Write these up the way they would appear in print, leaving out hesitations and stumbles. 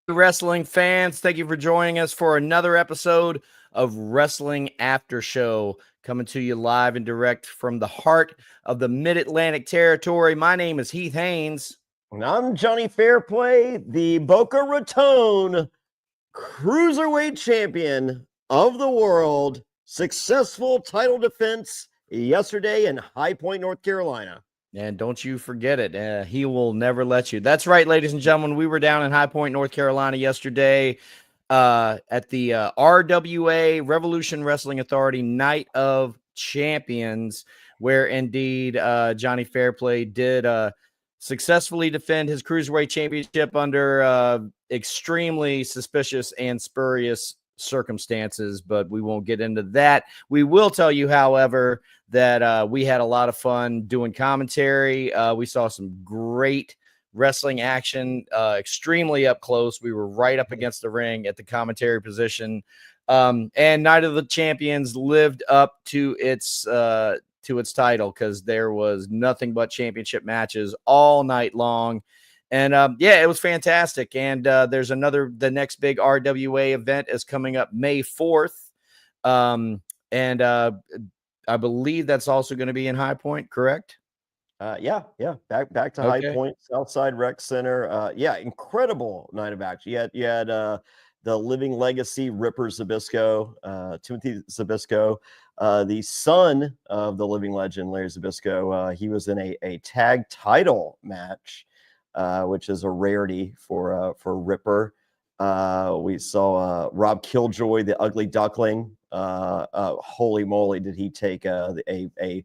Wrestling fans, thank you for joining us for another episode of Wrestling After Show, coming to you live and direct from the heart of the Mid-Atlantic territory. My name is Heath Haynes. And I'm Jonny Fairplay, the Boca Raton Cruiserweight Champion of the world. Successful title defense yesterday in High Point, North Carolina. And don't you forget it. He will never let you. That's right, ladies and gentlemen. We were down in High Point, North Carolina yesterday at the RWA Revolution Wrestling Authority Night of Champions, where indeed Jonny Fairplay did successfully defend his Cruiserweight Championship under extremely suspicious and spurious circumstances, but we won't get into that. We will tell you, however, that we had a lot of fun doing commentary. We saw some great wrestling action, extremely up close. We were right up against the ring at the commentary position. And Night of the Champions lived up to its title, because there was nothing but championship matches all night long. And it was fantastic. And there's the next big RWA event is coming up May 4th. I believe that's also going to be in High Point, correct? Back to High Point, Southside Rec Center. Incredible night of action. You had the Living Legacy Ripper Zbyszko, Timothy Zbyszko, the son of the living legend Larry Zbyszko. He was in a tag title match, which is a rarity for Ripper. We saw Rob Killjoy, the Ugly Duckling. Holy moly, did he take a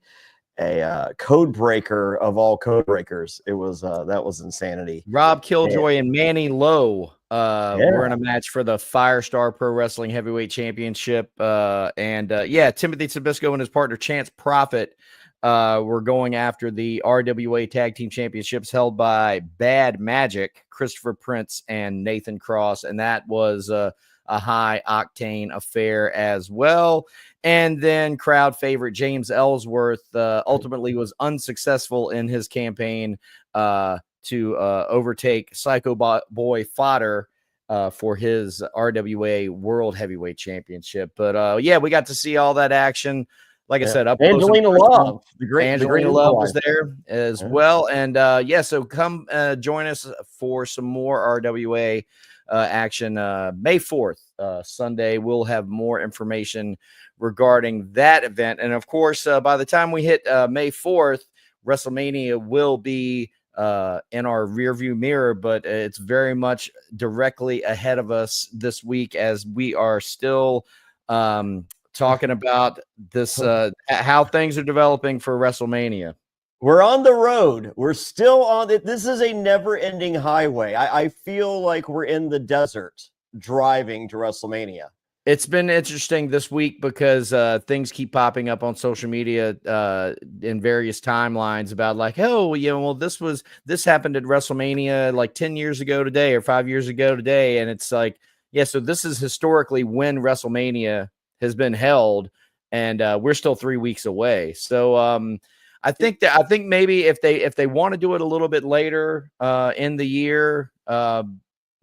code breaker of all code breakers. It was that was insanity. Rob Killjoy and Manny Lowe were in a match for the Firestar Pro Wrestling Heavyweight Championship. Timothy Zbyszko and his partner Chance Prophet were going after the RWA Tag Team Championships held by Bad Magic, Christopher Prince and Nathan Cross, and that was a high octane affair as well. And then crowd favorite James Ellsworth ultimately was unsuccessful in his campaign to overtake Psycho Boy Fodder for his RWA World Heavyweight Championship. But we got to see all that action. Like I said, up Angelina Love, the great Angelina Love was there as well. And so come join us for some more RWA action May 4th, Sunday. We'll have more information regarding that event. And of course, by the time we hit May 4th, WrestleMania will be in our rearview mirror, but it's very much directly ahead of us this week, as we are still talking about this, how things are developing for WrestleMania. We're on the road. We're still on it. This is a never-ending highway. I feel like we're in the desert driving to WrestleMania. It's been interesting this week because things keep popping up on social media in various timelines about this happened at WrestleMania like 10 years ago today or 5 years ago today. And it's like, so this is historically when WrestleMania has been held, and we're still 3 weeks away. So I think maybe if they want to do it a little bit later in the year,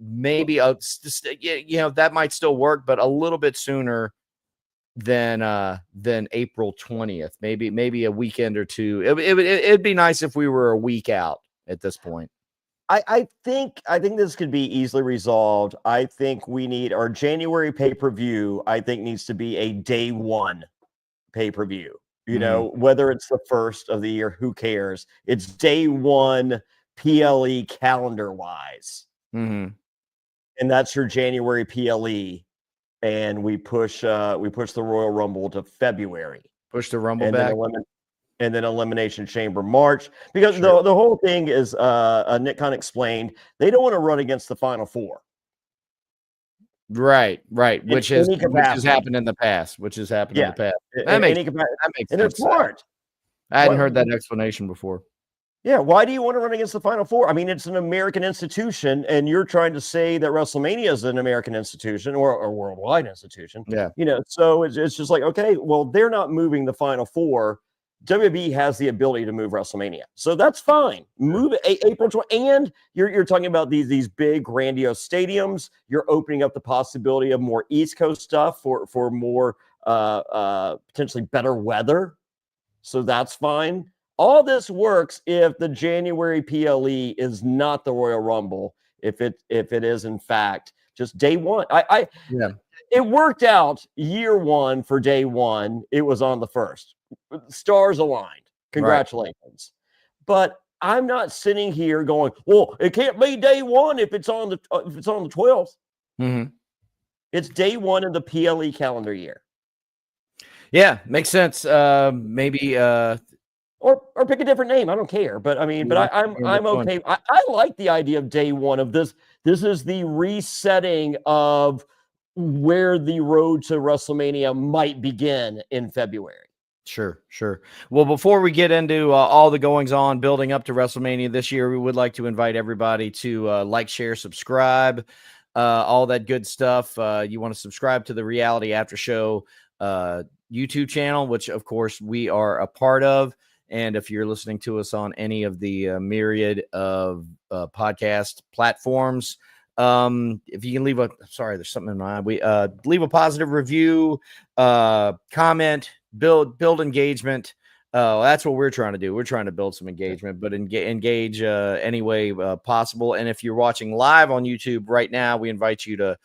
maybe that might still work, but a little bit sooner than April 20th, maybe a weekend or two. It'd be nice if we were a week out at this point. I think this could be easily resolved. I think we need our January pay-per-view. I think needs to be a day one pay-per-view. You know, whether it's the first of the year, who cares? It's day one PLE calendar wise. Mm-hmm. And that's your January PLE. And we push the Royal Rumble to February. Push the Rumble back. And then Elimination Chamber March. Because the whole thing is, Nick Khan explained, they don't want to run against the Final Four. Right. Which has happened in the past. That makes sense. And it's smart. I hadn't heard that explanation before. Yeah, why do you want to run against the Final Four? I mean, it's an American institution, and you're trying to say that WrestleMania is an American institution or a worldwide institution. Yeah. So it's just like, okay, well, they're not moving the Final Four. WWE has the ability to move WrestleMania, so that's fine. Move it April 20th, and you're talking about these big grandiose stadiums. You're opening up the possibility of more East Coast stuff for more potentially better weather, so that's fine. All this works if the January PLE is not the Royal Rumble. If it is in fact just day one, it worked out year one for day one. It was on the 1st. Stars aligned. Congratulations. Right. But I'm not sitting here going, well, it can't be day one if it's on the 12th. Mm-hmm. It's day one in the PLE calendar year. Yeah, makes sense. Maybe or pick a different name. I don't care. But I mean, but I'm okay. I like the idea of day one of this. This is the resetting of where the road to WrestleMania might begin in February. Sure. Well, before we get into all the goings on building up to WrestleMania this year, we would like to invite everybody to like, share, subscribe, all that good stuff. You want to subscribe to the Reality After Show YouTube channel, which of course we are a part of. And if you're listening to us on any of the myriad of podcast platforms, if you can leave there's something in my eye. We leave a positive review, comment, build engagement. That's what we're trying to do. We're trying to build some engagement, but engage any way possible. And if you're watching live on YouTube right now, we invite you to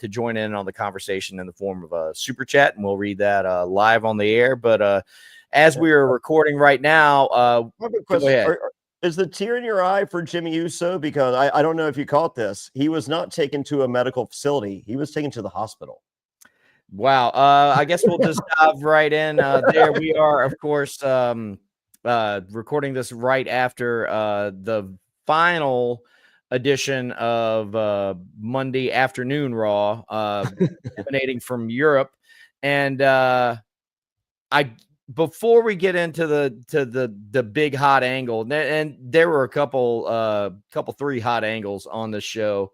join in on the conversation in the form of a super chat, and we'll read that live on the air. But as we are recording right now, go ahead. Is the tear in your eye for Jimmy Uso? Because I don't know if you caught this. He was not taken to a medical facility. He was taken to the hospital. Wow. I guess we'll just dive right in. There we are, of course, recording this right after the final edition of Monday Afternoon Raw, emanating from Europe. And before we get into the big hot angle, and there were a couple three hot angles on the show.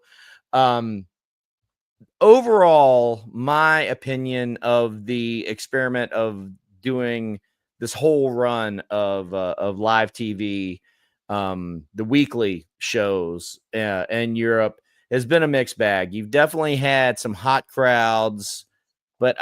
Overall, my opinion of the experiment of doing this whole run of live TV, the weekly shows in Europe, has been a mixed bag. You've definitely had some hot crowds, but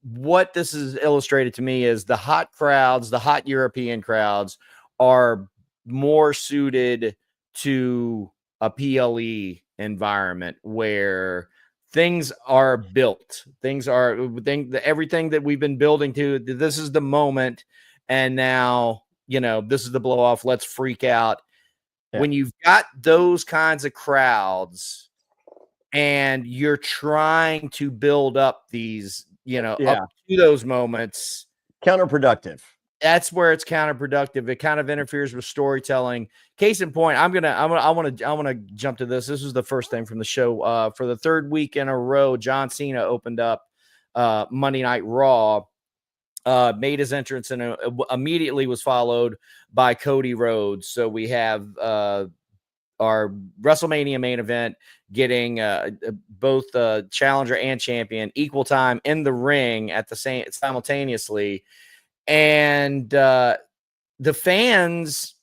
what this is illustrated to me is the hot crowds, the hot European crowds, are more suited to a PLE environment where things are built. Everything that we've been building to, this is the moment. And now, this is the blow off. Let's freak out. Yeah. When you've got those kinds of crowds and you're trying to build up these, up to those moments, counterproductive. That's where it's counterproductive. It kind of interferes with storytelling. Case in point, I want to jump to this. This is the first thing from the show. For the third week in a row, John Cena opened up Monday Night Raw, made his entrance, and immediately was followed by Cody Rhodes. So we have our WrestleMania main event getting both challenger and champion equal time in the ring at the same simultaneously. And the fans,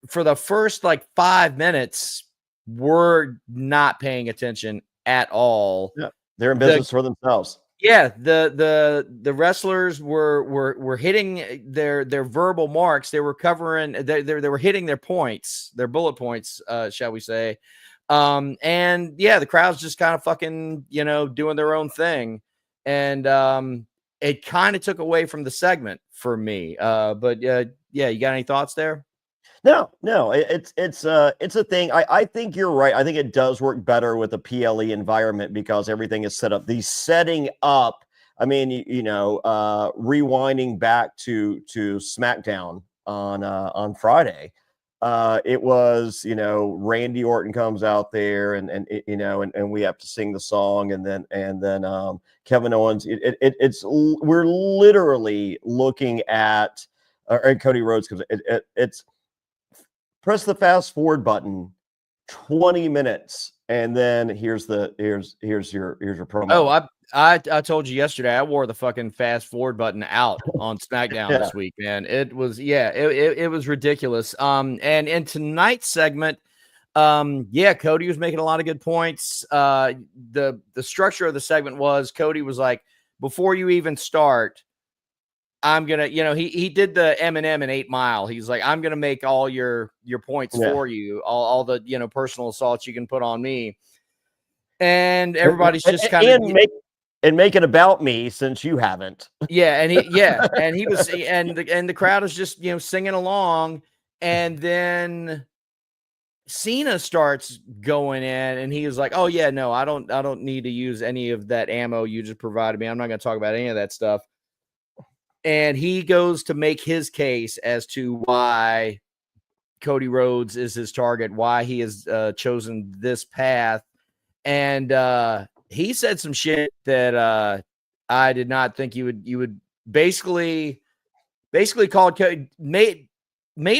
for the first 5 minutes, were not paying attention at all. Yeah, they're in business for themselves. Yeah, the wrestlers were hitting their verbal marks. They were covering. They were hitting their points, their bullet points, shall we say? And yeah, the crowd's just kind of fucking doing their own thing, and it kind of took away from the segment for me. But yeah, you got any thoughts there? No, it's a thing. I think you're right. I think it does work better with a PLE environment because everything is set up. The setting up, I mean, rewinding back to SmackDown on Friday, it was, Randy Orton comes out there and we have to sing the song, and then Kevin Owens. We're literally looking at and Cody Rhodes because it's press the fast forward button, 20 minutes, and then here's your promo. Oh, I told you yesterday I wore the fucking fast forward button out on SmackDown this week, man. It was it was ridiculous. And tonight's segment, Cody was making a lot of good points. The structure of the segment was Cody was like, before you even start, I'm gonna, he did the Eminem in 8 Mile. He's like, I'm gonna make all your points for you, all the personal assaults you can put on me. And everybody's just kind of make it about me since you haven't. And he was and the crowd is just singing along, and then Cena starts going in, and he was like, "Oh yeah, no, I don't need to use any of that ammo you just provided me. I'm not going to talk about any of that stuff." And he goes to make his case as to why Cody Rhodes is his target, why he has chosen this path, and he said some shit that I did not think you would basically called Cody, made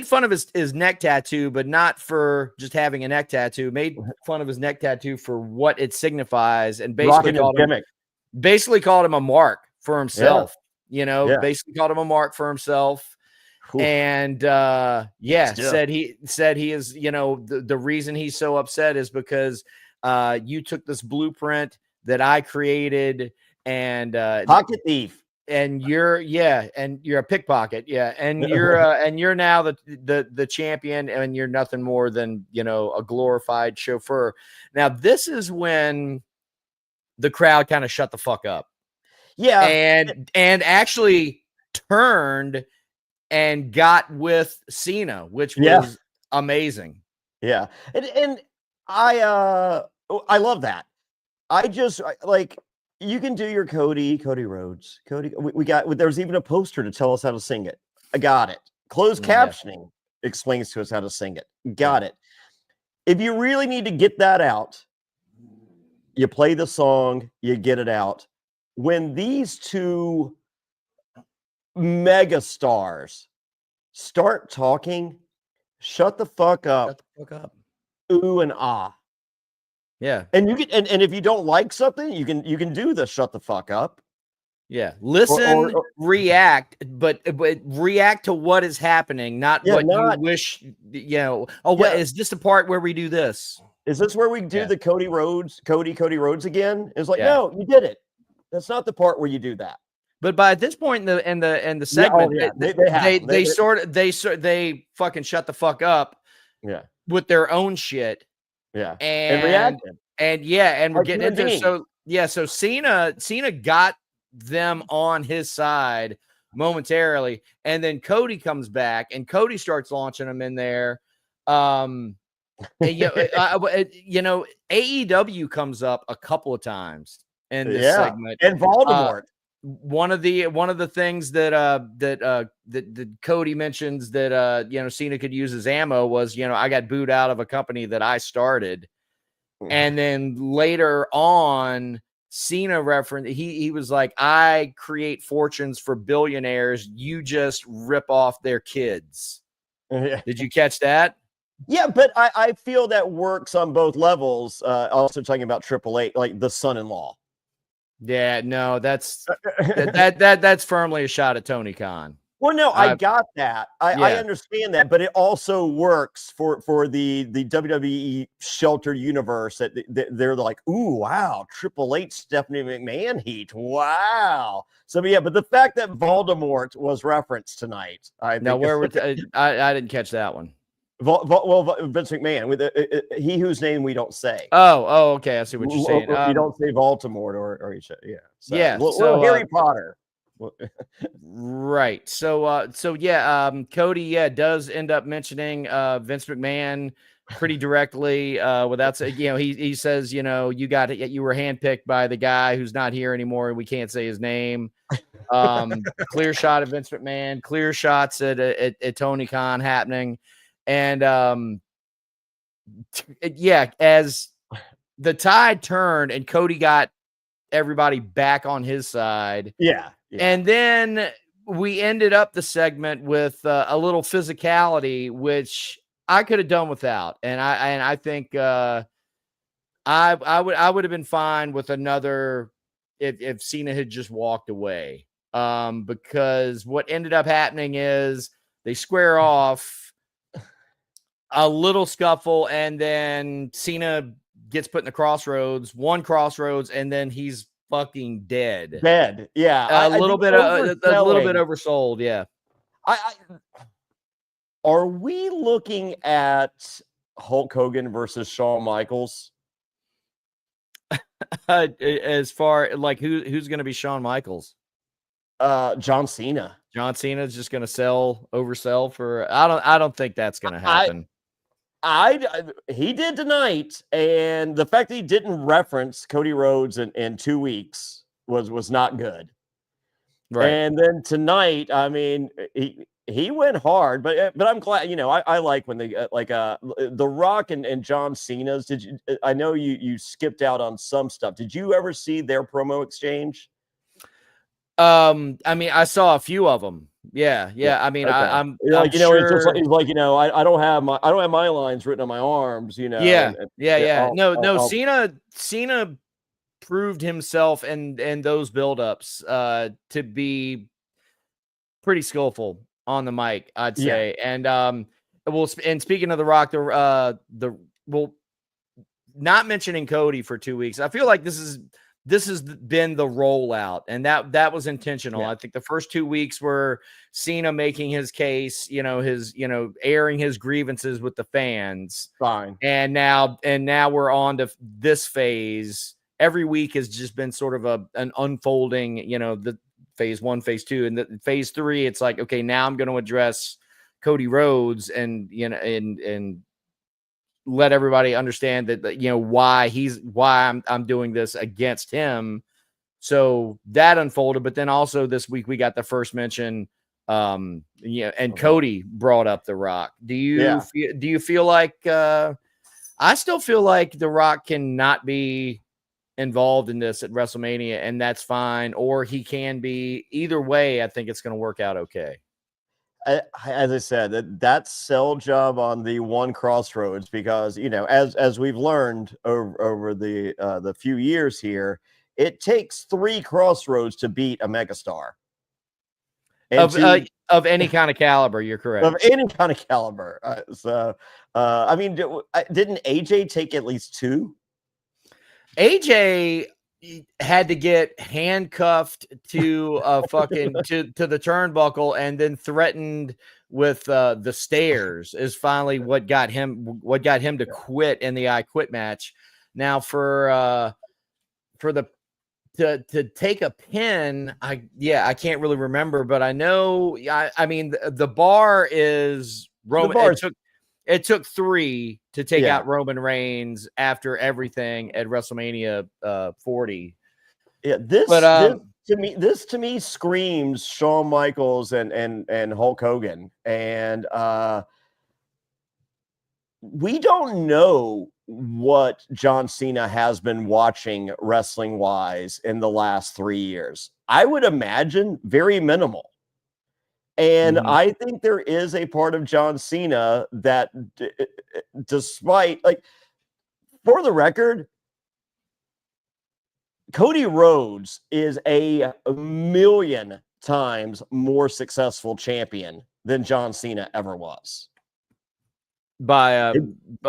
fun of his neck tattoo, but not for just having a neck tattoo. Made fun of his neck tattoo for what it signifies, and basically called him a mark for himself. Basically called him a mark for himself. Oof. And said he is, the reason he's so upset is because you took this blueprint that I created, and pocket thief, and you're a pickpocket, and you're now the champion, and you're nothing more than a glorified chauffeur. Now this is when the crowd kind of shut the fuck up, and actually turned and got with Cena, which was amazing. Yeah, and I love that. I just like, you can do your Cody Rhodes. We got, there's even a poster to tell us how to sing it. I got it. Closed captioning explains to us how to sing it. Got it. If you really need to get that out, you play the song, you get it out. When these two mega stars start talking, shut the fuck up. Shut the fuck up. Ooh and ah. Yeah. And you can, and if you don't like something, you can do the shut the fuck up. Yeah. Listen, or react, but react to what is happening, not what you wish, is this the part where we do this? Is this where we do the Cody Rhodes again? It's like, no, you did it. That's not the part where you do that. But by this point in the segment, they fucking shut the fuck up. Yeah. With their own shit. Yeah. And reacted. And we're getting into it. So Cena got them on his side momentarily, and then Cody comes back, and Cody starts launching them in there. And, AEW comes up a couple of times in this segment, and Voldemort. One of the things that Cody mentions that Cena could use as ammo was, I got booed out of a company that I started. And then later on, Cena referenced, he was like, I create fortunes for billionaires, you just rip off their kids. Did you catch that? Yeah, but I feel that works on both levels. Also talking about Triple H, like the son-in-law. Yeah, no, that's that's firmly a shot at Tony Khan. Well, no, I got that. I understand that, but it also works for the WWE sheltered universe that they're like, ooh, wow, Triple H, Stephanie McMahon heat, wow. So but the fact that Voldemort was referenced tonight, I didn't catch that one. Vince McMahon, with he whose name we don't say. Oh, okay. I see what you're saying. You don't say Baltimore or each other. So Harry Potter. Right. Cody does end up mentioning Vince McMahon pretty directly without saying, he says, you were handpicked by the guy who's not here anymore and we can't say his name. Clear shot of Vince McMahon, clear shots at Tony Khan happening. And as the tide turned and Cody got everybody back on his side. Yeah. And then we ended up the segment with a little physicality, which I could have done without. And I think I would have been fine with another if Cena had just walked away. Because what ended up happening is they square off, a little scuffle, and then Cena gets put in the crossroads, and then he's fucking dead. Yeah. A little bit oversold. Yeah. Are we looking at Hulk Hogan versus Shawn Michaels? As far like who's going to be Shawn Michaels? John Cena. John Cena is just going to oversell for. I don't think that's going to happen. He did tonight, and the fact that he didn't reference Cody Rhodes in 2 weeks was not good. Right. And then tonight, I mean, he went hard, but I'm glad, I like when they The Rock and John Cena's. I know you skipped out on some stuff. Did you ever see their promo exchange? I mean, I saw a few of them. Yeah. I mean, okay. I'm like, sure. He's like, I don't have my lines written on my arms, Yeah. No. Cena proved himself and those buildups to be pretty skillful on the mic, I'd say. And and speaking of The Rock, not mentioning Cody for 2 weeks, I feel like this has been the rollout, and that was intentional. I think the first 2 weeks were Cena making his case, airing his grievances with the fans. Fine. And now we're on to this phase. Every week has just been sort of an unfolding, the phase 1, phase 2, and the phase 3. It's like, okay, now I'm going to address Cody Rhodes and let everybody understand that why I'm doing this against him. So that unfolded, but then also this week we got the first mention, and Cody brought up The Rock. Do you feel like I still feel like The Rock cannot be involved in this at WrestleMania, and that's fine, or he can be. Either way, I think it's going to work out okay. As I said, that sell job on the one crossroads, because as we've learned over the few years here, it takes 3 crossroads to beat a megastar. Of any kind of caliber. You're correct. Of any kind of caliber. I mean, didn't AJ take at least 2? AJ had to get handcuffed to to the turnbuckle and then threatened with the stairs is finally what got him to quit in the I Quit match. Now to take a pin, I can't really remember, but I know I mean the bar is Roman. It took 3 to take out Roman Reigns after everything at WrestleMania 40. Yeah, this to me screams Shawn Michaels and Hulk Hogan, and we don't know what John Cena has been watching wrestling wise in the last 3 years. I would imagine very minimal. And I think there is a part of John Cena that, despite, for the record, Cody Rhodes is a million times more successful champion than John Cena ever was. By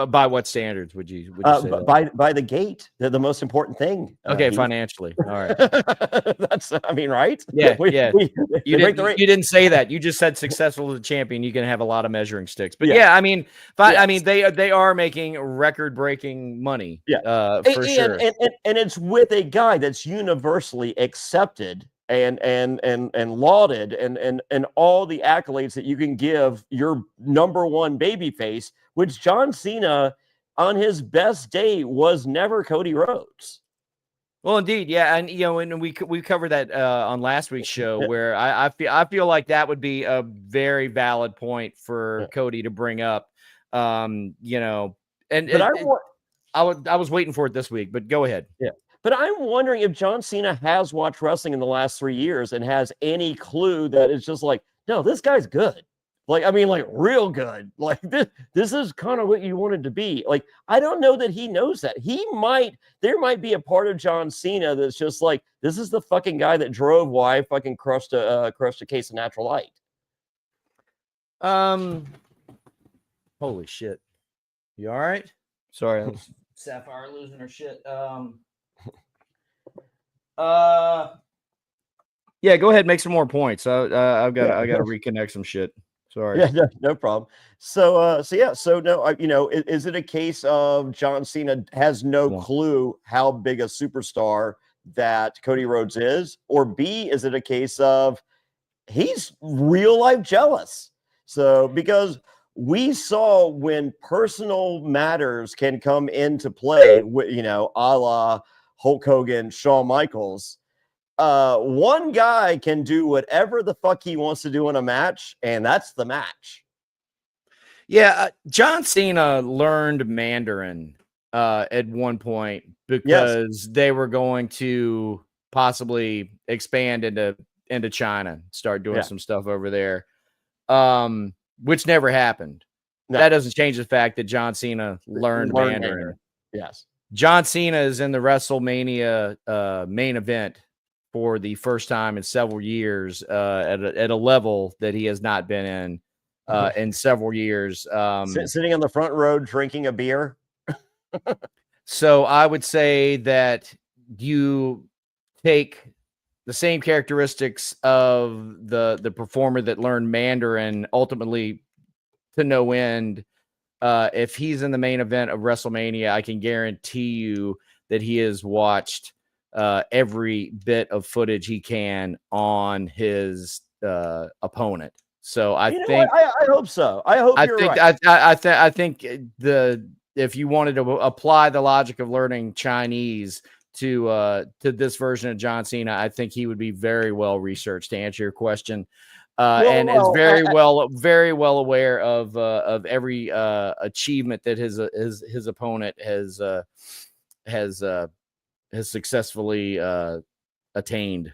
what standards would you say that? By the gate, they're the most important thing. Okay, financially. All right. That's, I mean, right? Yeah, you didn't say that. You just said successful as a champion. You can have a lot of measuring sticks. But I mean, I mean, they are making record-breaking money. Yeah, for sure. And it's with a guy that's universally accepted and lauded and all the accolades that you can give your number one babyface, which John Cena on his best day was never Cody Rhodes. Well, indeed, yeah, and and we covered that on last week's show, where I feel like that would be a very valid point for Cody to bring up. I was waiting for it this week, but go ahead. Yeah. But I'm wondering if John Cena has watched wrestling in the last 3 years and has any clue that it's just like, no, this guy's good. Like, I mean, like real good. Like this is kind of what you wanted to be. Like, I don't know that he knows that. There might be a part of John Cena that's just like, this is the fucking guy that drove why I fucking crushed a case of natural light. Holy shit. You all right? Sorry, that was Sapphire losing her shit. Yeah, go ahead, make some more points. I got to reconnect some shit. Sorry. Yeah, no problem. So no, is it a case of John Cena has no clue how big a superstar that Cody Rhodes is, or B, is it a case of he's real life jealous? So because we saw when personal matters can come into play, a la Hulk Hogan, Shawn Michaels. One guy can do whatever the fuck he wants to do in a match, and that's the match. Yeah, John Cena learned Mandarin at one point because they were going to possibly expand into China, start doing some stuff over there, which never happened. No. That doesn't change the fact that John Cena learned Mandarin. Yes. John Cena is in the WrestleMania main event for the first time in several years at a level that he has not been in several years. Sitting on the front row drinking a beer. So I would say that you take the same characteristics of the performer that learned Mandarin ultimately to no end. If he's in the main event of WrestleMania, I can guarantee you that he has watched every bit of footage he can on his opponent. So I hope so. I hope you're right. I think if you wanted to apply the logic of learning Chinese to this version of John Cena, I think he would be very well researched to answer your question. Is very well aware of every achievement that his opponent has successfully attained.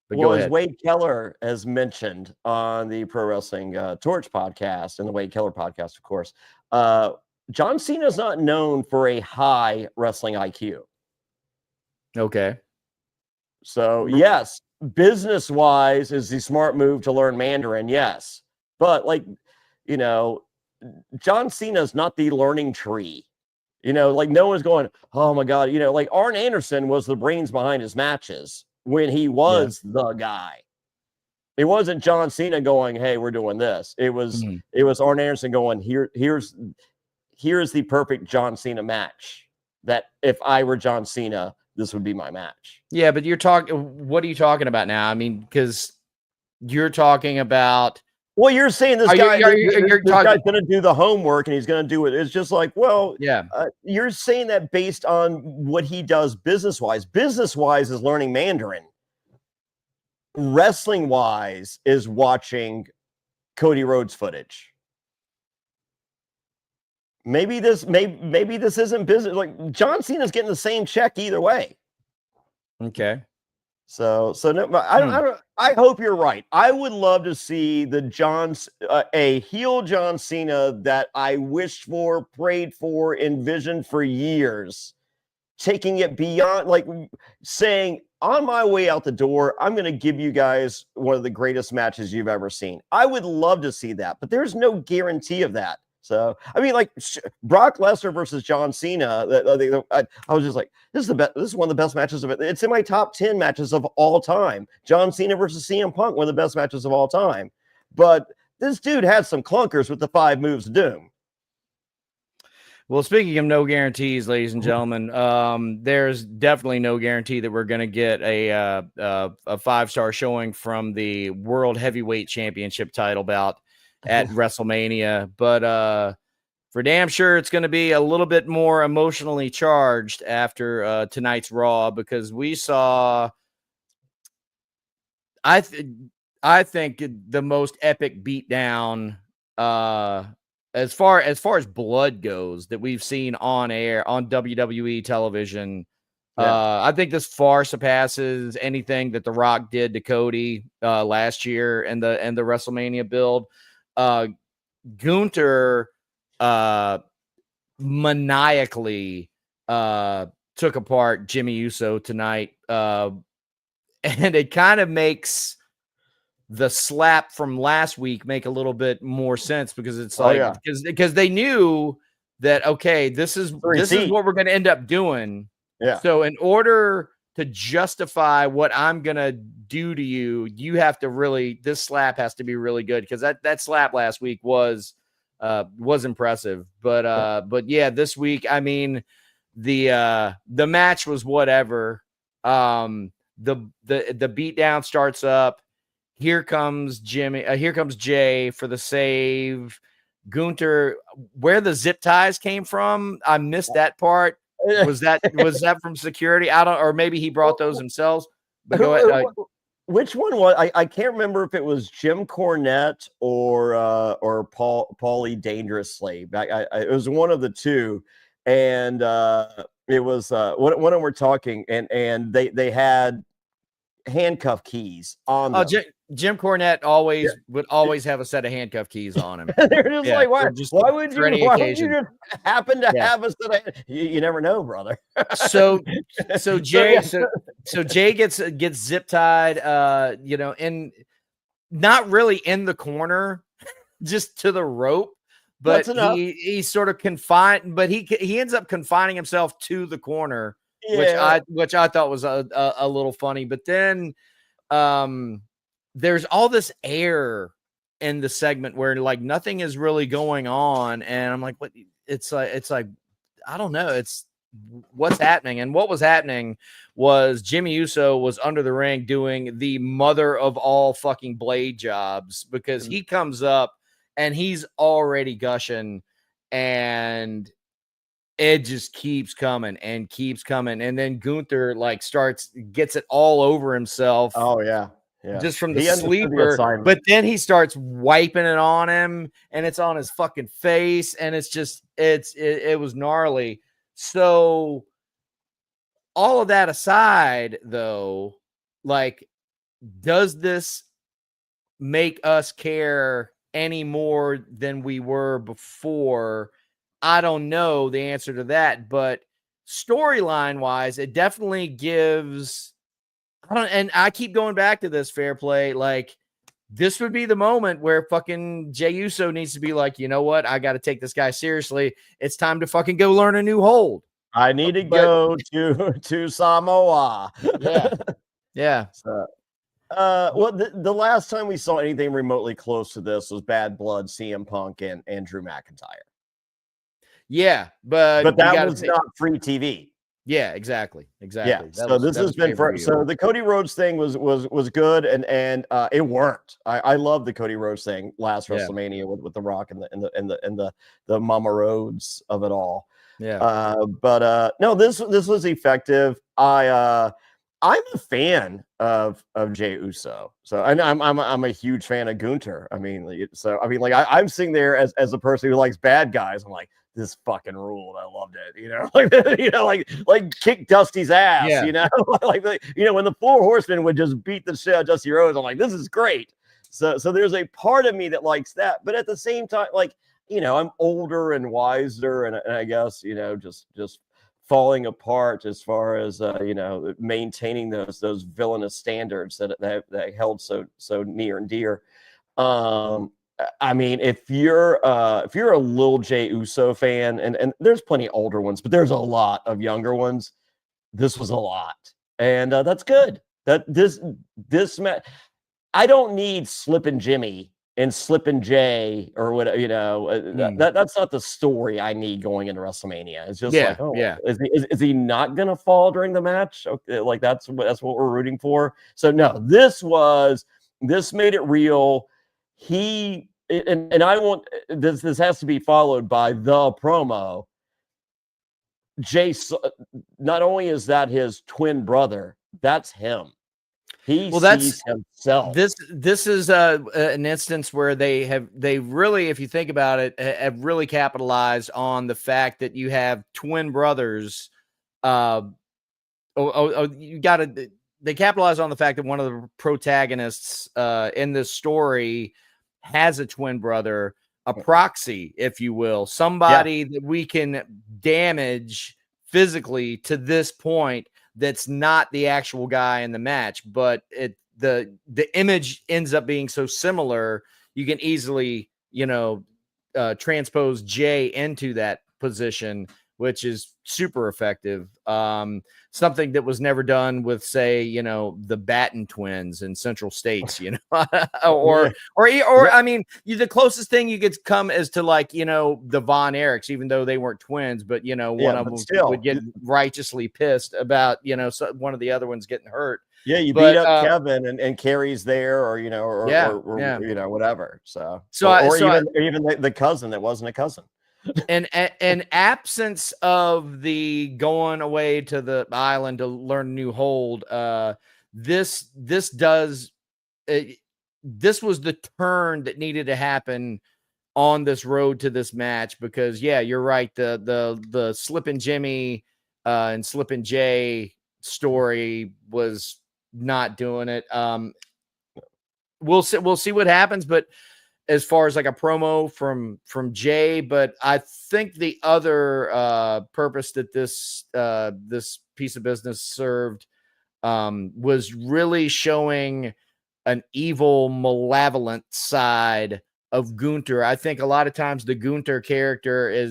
But as Wade Keller has mentioned on the Pro Wrestling Torch podcast and the Wade Keller podcast, of course, John Cena is not known for a high wrestling IQ. Okay. So yes, business-wise is the smart move to learn Mandarin, yes. But John Cena is not the learning tree. No one's going, oh my God, like Arn Anderson was the brains behind his matches when he was the guy. It wasn't John Cena going, hey, we're doing this. It was Arn Anderson going, here's the perfect John Cena match that if I were John Cena, this would be my match. Yeah, but what are you talking about now? I mean, because you're talking about. Well, you're saying this guy's going to do the homework and he's going to do it. It's just like, you're saying that based on what he does business-wise. Business-wise is learning Mandarin. Wrestling-wise is watching Cody Rhodes footage. Maybe this isn't business. Like John Cena's getting the same check either way. Okay. So no, I hope you're right. I would love to see a heel John Cena that I wished for, prayed for, envisioned for years, taking it beyond, like saying, on my way out the door, I'm going to give you guys one of the greatest matches you've ever seen. I would love to see that, but there's no guarantee of that. So, I mean, like Brock Lesnar versus John Cena. I was just like, this is one of the best matches of it. It's in my top 10 matches of all time. John Cena versus CM Punk, one of the best matches of all time. But this dude had some clunkers with the 5 moves of doom. Well, speaking of no guarantees, ladies and gentlemen, there's definitely no guarantee that we're going to get a 5-star showing from the World Heavyweight Championship title bout at WrestleMania, but for damn sure it's going to be a little bit more emotionally charged after tonight's Raw, because we saw, I think the most epic beatdown as far as blood goes that we've seen on air on WWE television. I think this far surpasses anything that The Rock did to Cody last year in the WrestleMania build. Gunther maniacally took apart Jimmy Uso tonight, and it kind of makes the slap from last week make a little bit more sense, because it's like, because they knew that, okay, this is what we're going to end up doing. Yeah. So in order to justify what I'm going to do to you, you have to really, this slap has to be really good, because that slap last week was impressive. But yeah, this week, I mean, the match was whatever. The beatdown starts up. Here comes Jimmy. Here comes Jay for the save. Gunther, where the zip ties came from, I missed that part. Was that from security? I don't, or maybe he brought those himself. But go ahead. Which one was? I can't remember if it was Jim Cornette or Paulie Dangerously. It was one of the two, and it was one of them were talking, and they had handcuff keys on them. Jim Cornette would always have a set of handcuff keys on him. They're just like, why would you just happen to have a set of, you never know, brother. so Jay gets zip tied, and not really in the corner, just to the rope. But he's sort of confined, but he ends up confining himself to the corner, which I thought was a little funny. But then there's all this air in the segment where like nothing is really going on, and I'm like, what? It's like I don't know. It's what's happening. And what was happening was Jimmy Uso was under the ring doing the mother of all fucking blade jobs, because he comes up and he's already gushing, and it just keeps coming and keeps coming. And then Gunther gets it all over himself. Oh yeah. Just from the sleeper, but then he starts wiping it on him, and it's on his fucking face, and it's just it was gnarly. So all of that aside, though, like, does this make us care any more than we were before? I don't know the answer to that, but storyline wise, it definitely gives. And I keep going back to this, Fairplay. Like, this would be the moment where fucking Jey Uso needs to be like, you know what? I got to take this guy seriously. It's time to fucking go learn a new hold. I need to go to Samoa. Yeah. So, well, the last time we saw anything remotely close to this was Bad Blood, CM Punk, and Drew McIntyre. Yeah, but that was not free TV. Yeah, exactly. Yeah. So this has been so the Cody Rhodes thing was good, and it worked. I love the Cody Rhodes thing last WrestleMania with The Rock and the Mama Rhodes of it all. Yeah. But no, this was effective. I'm a fan of Jey Uso. So I'm a huge fan of Gunther. Like I'm sitting there as a person who likes bad guys. I'm like, this fucking ruled. I loved it. Like kick Dusty's ass. Yeah. When the Four Horsemen would just beat the shit out of Dusty Rhodes, I'm like, this is great. So there's a part of me that likes that, but at the same time, I'm older and wiser, and I guess just falling apart as far as maintaining those villainous standards that held so near and dear. If you're a little Jey Uso fan, and there's plenty older ones, but there's a lot of younger ones. This was a lot, and that's good. That this I don't need Slippin' Jimmy and Slippin' Jay or what that's not the story I need going into WrestleMania. It's just is he not gonna fall during the match? Okay, like that's what we're rooting for. So no, this made it real. I want this has to be followed by the promo. Jay, not only is that his twin brother, that's him. He sees himself. This is an instance where they really, if you think about it, have really capitalized on the fact that you have twin brothers. They capitalize on the fact that one of the protagonists in this story has a twin brother, a proxy, if you will, somebody that we can damage physically to this point that's not the actual guy in the match, but the image ends up being so similar, you can easily, transpose Jay into that position, which is super effective. Something that was never done with, say, the Batten twins in Central States, or I mean, the closest thing you could come is to like, the Von Erichs, even though they weren't twins, but one of them would get righteously pissed about, one of the other ones getting hurt. Yeah, you beat up Kevin and Carrie's there, or whatever. Even the cousin that wasn't a cousin. And an absence of the going away to the island to learn a new hold. This was the turn that needed to happen on this road to this match, because you're right. The Slippin' Jimmy and Slippin' Jay story was not doing it. We'll see what happens, but as far as like a promo from Jay, but I think the other purpose that this piece of business served was really showing an evil, malevolent side of Gunther. I think a lot of times the Gunther character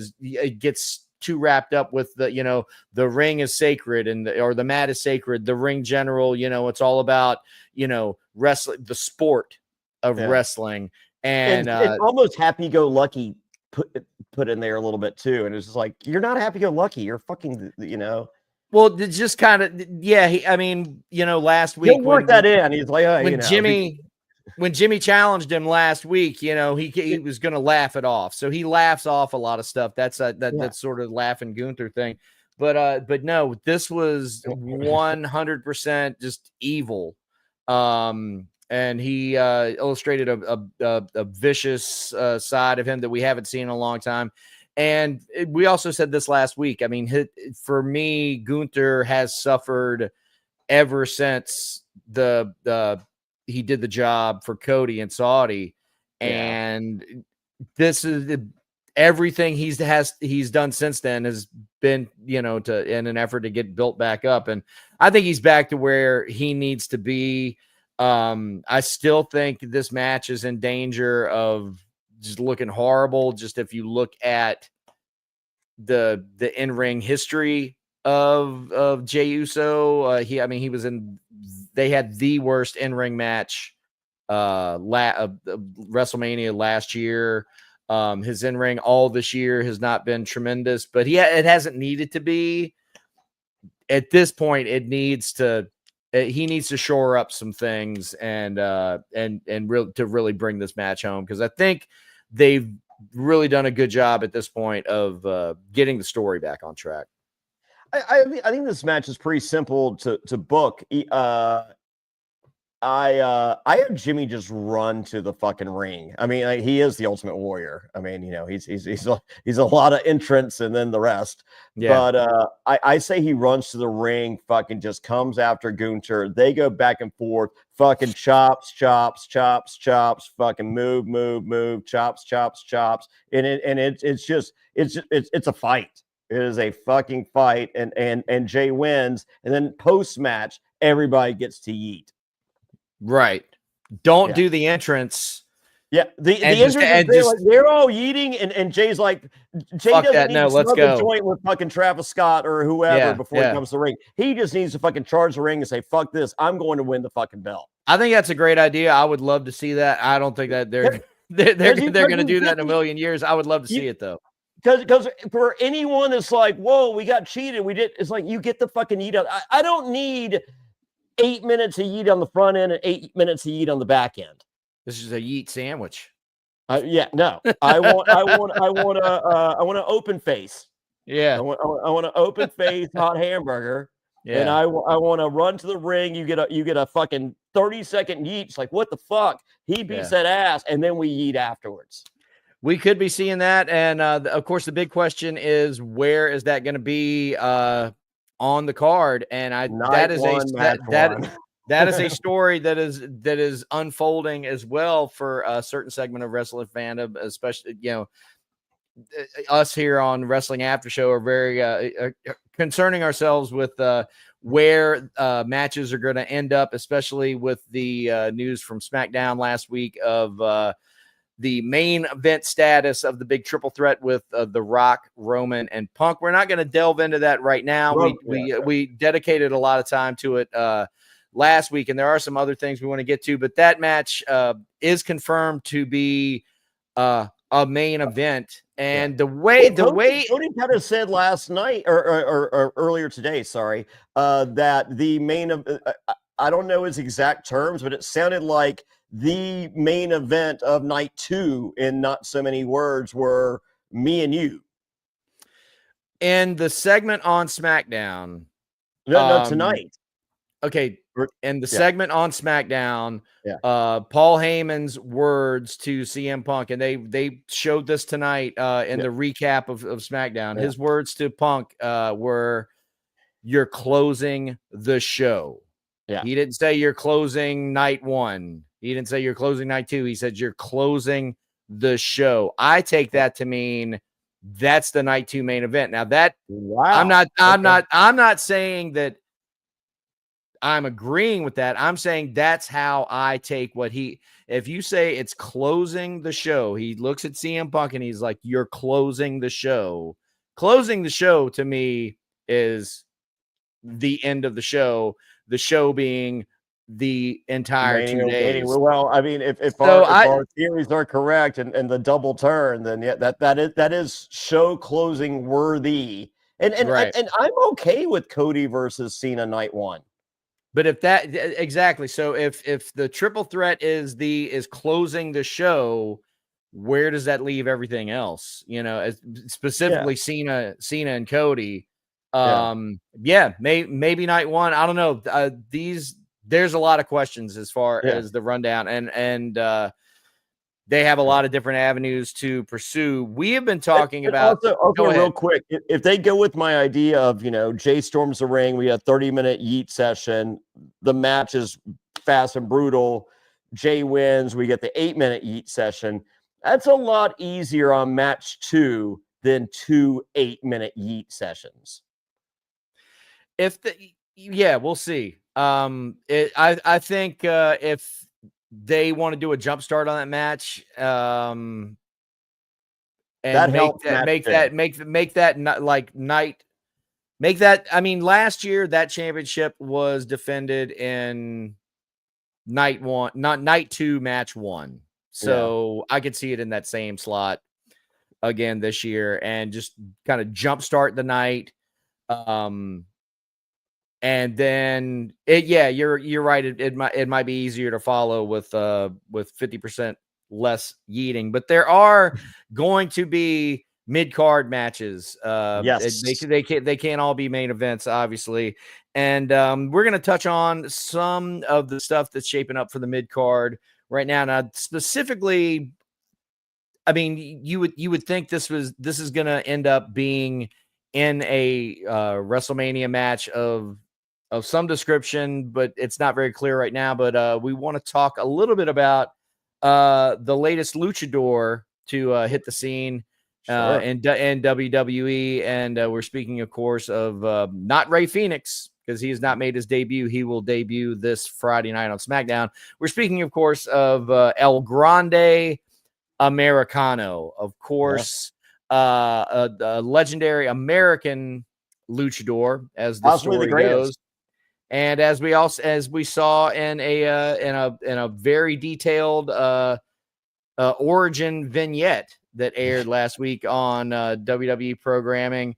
gets too wrapped up with the ring is sacred or the mat is sacred, the ring general, it's all about, wrestling, the sport of wrestling. And almost happy-go-lucky put in there a little bit too, and it's just like, you're not happy-go-lucky. You're fucking, Well, it's just kind of last week he'll work that in. He's like, when Jimmy challenged him last week, he was going to laugh it off. So he laughs off a lot of stuff. That's that's sort of laughing Gunther thing. But no, this was 100% just evil. And he illustrated a vicious side of him that we haven't seen in a long time. And we also said this last week. I mean, for me, Gunther has suffered ever since he did the job for Cody and Saudi. And this is everything he's done since then has been, in an effort to get built back up. And I think he's back to where he needs to be. I still think this match is in danger of just looking horrible. Just if you look at the in-ring history of Jey Uso, they had the worst in-ring match WrestleMania last year. His in-ring all this year has not been tremendous, but it hasn't needed to be. At this point, he needs to shore up some things and really bring this match home, because I think they've really done a good job at this point of getting the story back on track. I think this match is pretty simple to book. I have Jimmy just run to the fucking ring. I mean, he is the Ultimate Warrior. I mean, he's a lot of entrance and then the rest. Yeah. But I say he runs to the ring, fucking just comes after Gunther. They go back and forth, fucking chops, fucking move, chops. And it's a fight. It is a fucking fight, and Jay wins, and then post match everybody gets to yeet. Right. Don't do the entrance. Yeah. The entrance, they're all yeeting, and Jay's like, Jay doesn't need to snug the joint with fucking Travis Scott or whoever before he comes to the ring. He just needs to fucking charge the ring and say, fuck this, I'm going to win the fucking belt. I think that's a great idea. I would love to see that. I don't think that they're going to do that in a million years. I would love to see it though. Because for anyone that's like, whoa, we got cheated, it's like, you get the fucking yeet out. I don't need 8 minutes of yeet on the front end and 8 minutes of yeet on the back end. This is a yeet sandwich. No, I want an open face. Yeah, I want an open face hot hamburger. Yeah, and I want to run to the ring. You get a fucking 30-second yeet. It's like, what the fuck? He beats that ass, and then we yeet afterwards. We could be seeing that, and of course, the big question is, where is that going to be on the card? And that is a story that is unfolding as well for a certain segment of wrestling fandom, especially, us here on Wrestling After Show are very concerning ourselves with where matches are going to end up, especially with the news from SmackDown last week of the main event status of the big triple threat with The Rock, Roman, and Punk. We're not going to delve into that right now. We dedicated a lot of time to it last week, and there are some other things we want to get to, but that match is confirmed to be a main event. And Cody kind of said last night or earlier today, that the main I don't know his exact terms, but it sounded like the main event of night 2, in not so many words, were me and you. And the segment on SmackDown. No, tonight. Okay. And the segment on SmackDown, Paul Heyman's words to CM Punk, and they showed this tonight in the recap of SmackDown. His words to Punk were, "You're closing the show." Yeah. He didn't say you're closing night 1. He didn't say you're closing night 2. He said you're closing the show. I take that to mean that's the night 2 main event. Now that I'm not saying that I'm agreeing with that. I'm saying that's how I take what if you say it's closing the show, he looks at CM Punk and he's like, "You're closing the show." Closing the show to me is the end of the show being the entire 2 days. Well, I mean, if our theories are correct and the double turn, then that is show closing worthy. And I'm okay with Cody versus Cena night 1. But if that exactly, so if the triple threat is closing the show, where does that leave everything else? Specifically Cena and Cody. Maybe night 1. I don't know. There's a lot of questions as far as the rundown, and they have a lot of different avenues to pursue. We have been talking about also real quick. If they go with my idea of, Jay storms the ring, we had 30-minute yeet session. The match is fast and brutal. Jay wins. We get the 8-minute yeet session. That's a lot easier on match 2 than 2 8-minute yeet sessions. We'll see. I think if they want to do a jump start on that match, and make that. I mean, last year that championship was defended in night 1, not night 2, match 1. So I could see it in that same slot again this year, and just kind of jumpstart the night. And then you're right. It might be easier to follow with 50% less yeeting, but there are going to be mid-card matches. They can't all be main events, obviously. And we're going to touch on some of the stuff that's shaping up for the mid-card right now. Now, specifically, I mean, you would think this is going to end up being in a WrestleMania match of some description, but it's not very clear right now. But we want to talk a little bit about the latest luchador to hit the scene in WWE. And we're speaking, of course, of not Rey Fenix, because he has not made his debut. He will debut this Friday night on SmackDown. We're speaking, of course, of El Grande Americano, of course, a legendary American luchador, as the story goes. And as we saw in a very detailed origin vignette that aired last week on WWE programming,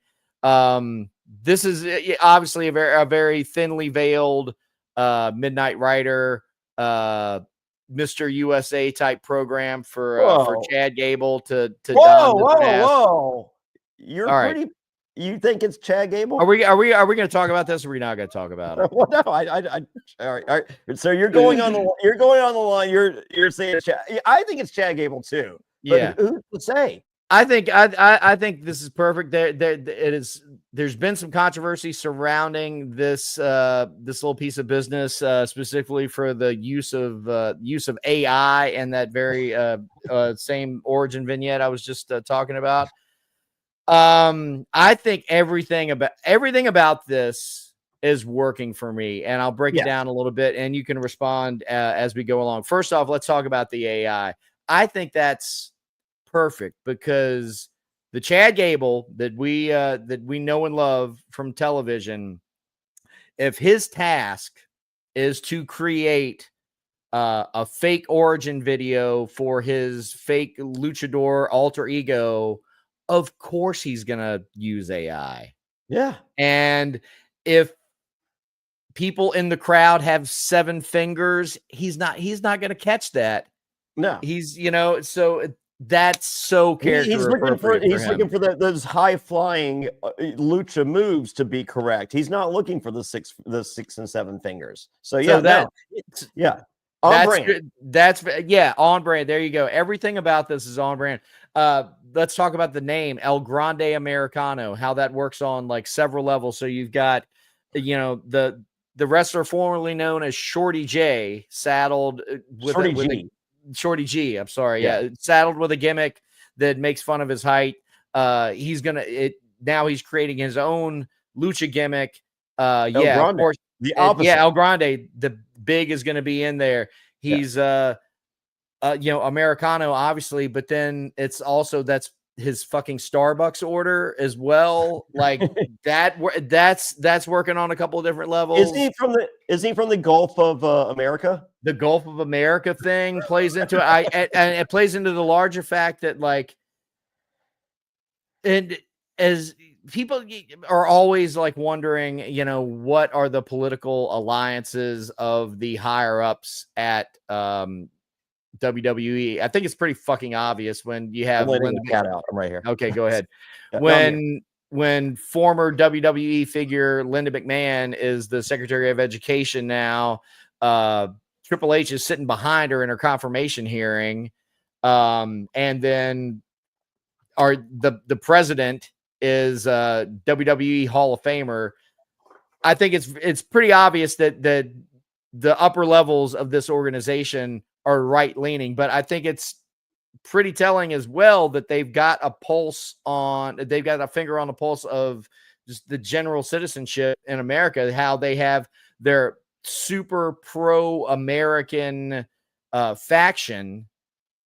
this is obviously a very thinly veiled Midnight Rider, Mr. USA type program for Chad Gable to whoa. You're pretty. You think it's Chad Gable? Are we going to talk about this, or are we not going to talk about it? Well, no, all right. So you're going on the line. You're saying Chad. I think it's Chad Gable too. But who's to say? I think this is perfect. There's been some controversy surrounding this this little piece of business, specifically for the use of AI and that very same origin vignette I was just talking about. I think everything about this is working for me, and I'll break it down a little bit, and you can respond as we go along. First off, let's talk about the AI. I think that's perfect because the Chad Gable that we know and love from television, if his task is to create a fake origin video for his fake luchador alter ego, of course he's gonna use AI. Yeah. And if people in the crowd have 7 fingers, he's not gonna catch that. No. He's, so that's so character appropriate he's looking for those high flying lucha moves to be correct. He's not looking for the 6 and 7 fingers. So yeah, on brand. That's on brand. There you go. Everything about this is on brand. Let's talk about the name El Grande Americano, how that works on like several levels. So you've got, the wrestler formerly known as Shorty J, saddled with Shorty G. I'm sorry. Yeah. Saddled with a gimmick that makes fun of his height. Now he's creating his own lucha gimmick. Of course. The opposite. El Grande, the big is going to be in there. He's, Americano, obviously, but then it's also that's his fucking Starbucks order as well. Like that's working on a couple of different levels. Is he from the Gulf of America? The Gulf of America thing plays into it. And it plays into the larger fact that like, and as people are always like wondering, what are the political alliances of the higher ups at WWE? I think it's pretty fucking obvious when you have Linda cat out. I'm right here. Okay, go ahead. When former WWE figure Linda McMahon is the Secretary of Education now, Triple H is sitting behind her in her confirmation hearing, and then the president is WWE Hall of Famer. I think it's pretty obvious that the upper levels of this organization are right leaning, but I think it's pretty telling as well that they've got a finger on the pulse of just the general citizenship in America, how they have their super pro-American faction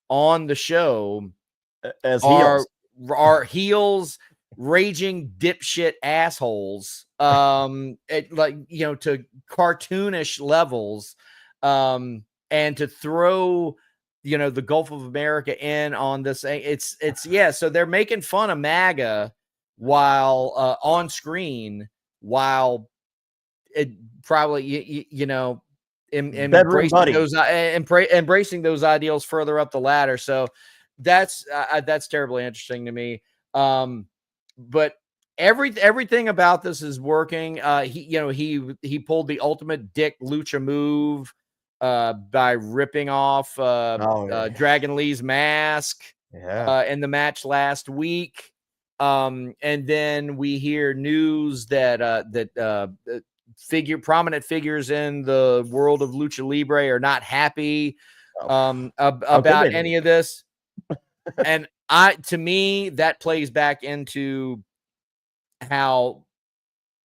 on the show as heels, raging dipshit assholes, to cartoonish levels, and to throw the Gulf of America in on this. So they're making fun of MAGA while on screen, while it probably embracing those ideals further up the ladder. So that's terribly interesting to me. But everything about this is working. He pulled the ultimate dick lucha move by ripping off Dragon Lee's mask in the match last week. And then we hear news that prominent figures in the world of lucha libre are not happy about any of this. And to me, that plays back into how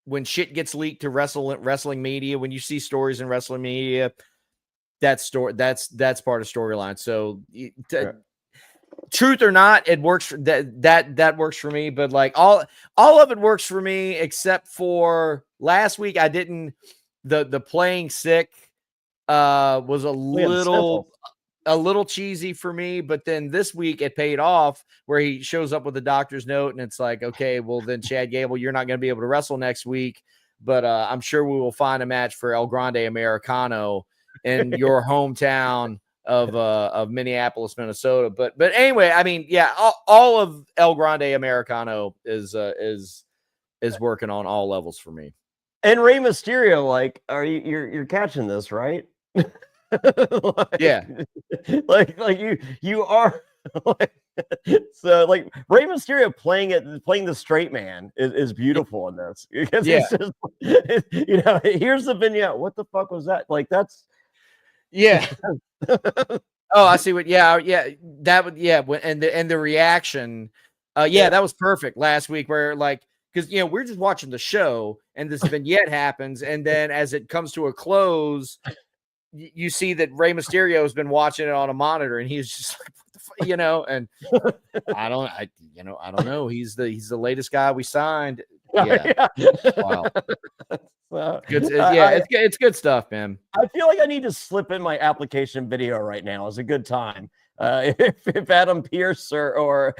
when shit gets leaked to wrestling media, when you see stories in wrestling media, that's part of storyline. So truth or not, it works. That works for me. But like all of it works for me, except for last week. I didn't. The playing sick was a little cheesy for me, but then this week it paid off where he shows up with a doctor's note and it's like, okay, well then Chad Gable, you're not going to be able to wrestle next week, but I'm sure we will find a match for El Grande Americano in your hometown of Minneapolis, Minnesota. But anyway, I mean, yeah, all of El Grande Americano is working on all levels for me. And Rey Mysterio, like, you're catching this, right? Yeah, like you are So like Rey Mysterio playing the straight man is beautiful in this, because Yeah. it's just, here's the vignette. What the fuck was that? Like, that's Yeah. Oh, I see what. Yeah. That would. Yeah. And the reaction. That was perfect last week. Where like, because we're just watching the show, and this vignette happens, and then as it comes to a close, you see that Rey Mysterio has been watching it on a monitor, and he's just like, what the fuck, and I don't know. He's the latest guy we signed. Yeah. Wow. Good. It's good stuff, man. I feel like I need to slip in my application video right now. Is a good time. If Adam Pearce or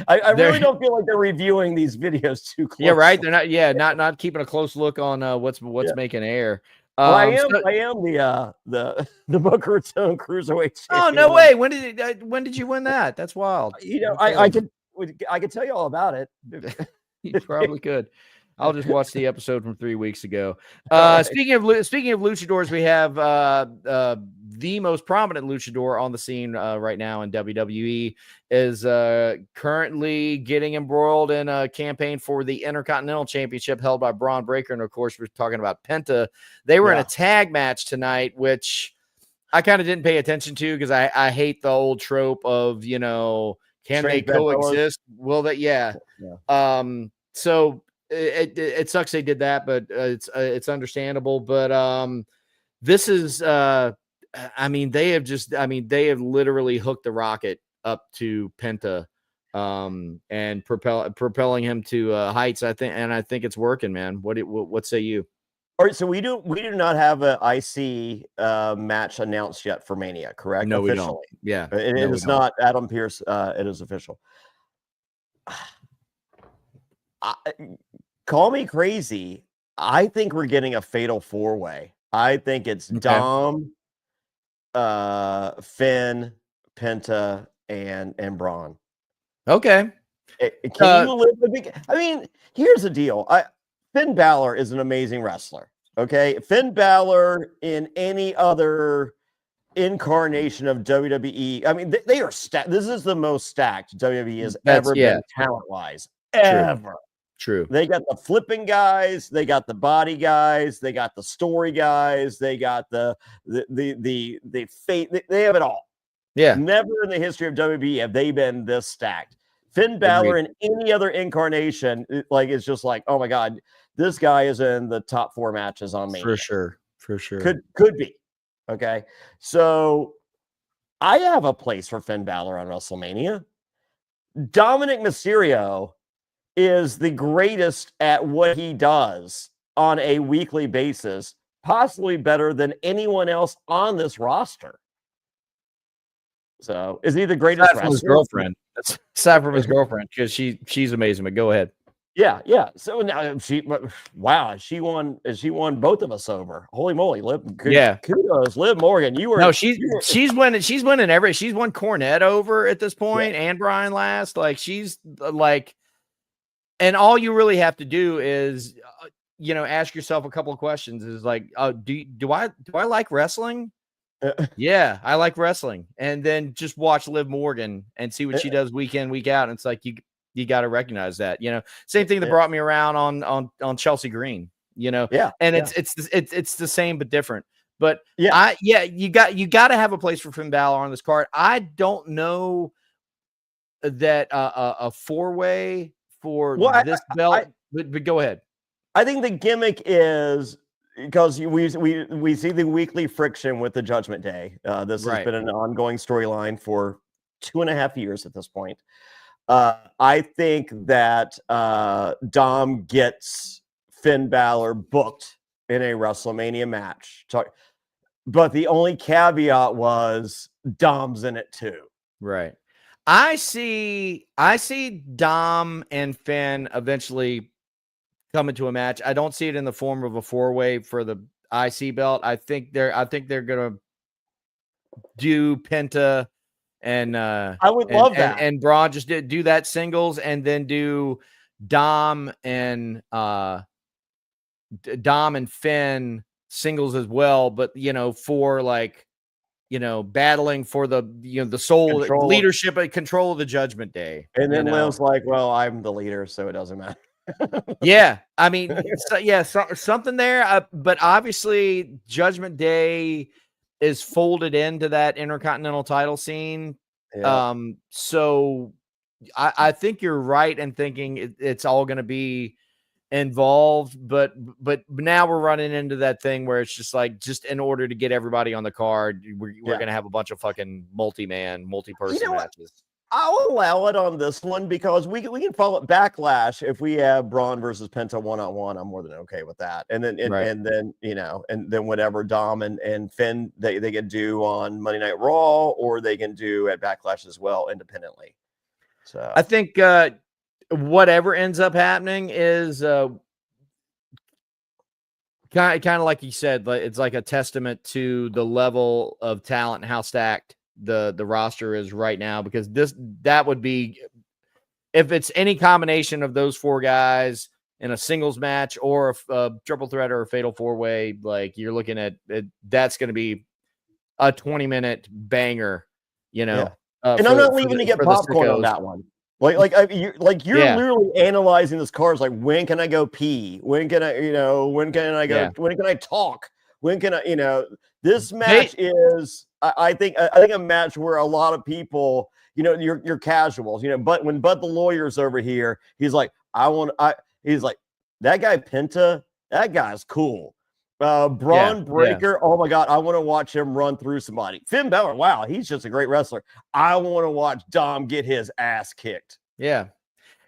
I really don't feel like they're reviewing these videos too closely. Yeah, right. They're not. Yeah, not keeping a close look on what's making air. Well, I am the Boca Raton Cruiserweight champion. Oh, no way! When did you win that? That's wild. I could tell you all about it. You probably could. I'll just watch the episode from 3 weeks ago. Speaking of luchadors, we have the most prominent luchador on the scene right now in WWE is currently getting embroiled in a campaign for the Intercontinental Championship held by Braun Breaker, and of course we're talking about Penta. They were in a tag match tonight, which I kind of didn't pay attention to because I hate the old trope of can they coexist? Will they? Yeah. So. It sucks they did that, but it's understandable. But this is they have literally hooked the rocket up to Penta and propelling him to heights. I think it's working, man. What say you? All right, so we do not have an IC match announced yet for Mania, correct? No, officially. We don't. Yeah, it is not Adam Pearce. It is official. Call me crazy. I think we're getting a fatal 4-way. I think it's Dom, Finn, Penta, and Braun. Okay. Can you live? I mean, here's the deal. Finn Balor is an amazing wrestler. Okay, Finn Balor in any other incarnation of WWE. I mean, they are stacked. This is the most stacked WWE has ever been talent-wise. Ever. True. They got the flipping guys, they got the body guys, they got the story guys, they got the fate. They have it all. Yeah. Never in the history of WWE have they been this stacked. Finn Balor in any other incarnation, it's just like, oh my God, this guy is in the top 4 matches on Mania. For sure. Could be. Okay. So I have a place for Finn Balor on WrestleMania. Dominic Mysterio is the greatest at what he does on a weekly basis, possibly better than anyone else on this roster. So, is he the greatest wrestler? From his girlfriend. That's aside from his girlfriend, because she's amazing. But go ahead. Yeah. So now she won both of us over. Holy moly, kudos, Liv Morgan. She's winning. She's won Cornette over at this point, and Brian Last. Like she's like. And all you really have to do is, ask yourself a couple of questions. Is like, do I like wrestling? Yeah, I like wrestling. And then just watch Liv Morgan and see what she does week in, week out. And it's like you got to recognize that. Same thing that brought me around on Chelsea Green. And it's the same but different. But you got to have a place for Finn Balor on this card. I don't know that a 4-way. For this belt, but go ahead. I think the gimmick is because we see the weekly friction with the Judgment Day. This has been an ongoing storyline for 2.5 years at this point. I think that Dom gets Finn Balor booked in a WrestleMania match. But the only caveat was Dom's in it too. Right. I see Dom and Finn eventually coming to a match. I don't see it in the form of a 4-way for the IC belt. I think they're gonna do Penta and I would love that. And Braun just do that singles, and then do Dom and Finn singles as well. But for like battling for the sole leadership and control of the Judgment Day. And then Liv's like, well, I'm the leader, so it doesn't matter. Yeah, I mean, something there, but obviously Judgment Day is folded into that Intercontinental title scene. Yeah. So I think you're right in thinking it's all going to be involved, but now we're running into that thing where it's just like, just in order to get everybody on the card, we're going to have a bunch of fucking multi-person matches. I'll allow it on this one because we can follow it Backlash. If we have Braun versus Penta 1-on-1, I'm more than okay with that. And then and then whatever Dom and Finn they can do on Monday Night Raw, or they can do at Backlash as well independently. So I think whatever ends up happening is kind of like you said, it's like a testament to the level of talent and how stacked the roster is right now, because that would be, if it's any combination of those four guys in a singles match or a triple threat or a fatal four-way, like you're looking at it, that's going to be a 20-minute banger, and I'm not leaving to get popcorn on that one. You're literally analyzing this card. Like, when can I go pee? When can I, when can I go? When can I talk? When can I, this match is, I think a match where a lot of people, your casuals, but when Bud the Lawyer's over here, he's like, he's like, that guy Penta, that guy's cool. Braun Breaker, oh my God, I want to watch him run through somebody. Finn Balor, wow, he's just a great wrestler. I want to watch Dom get his ass kicked. Yeah.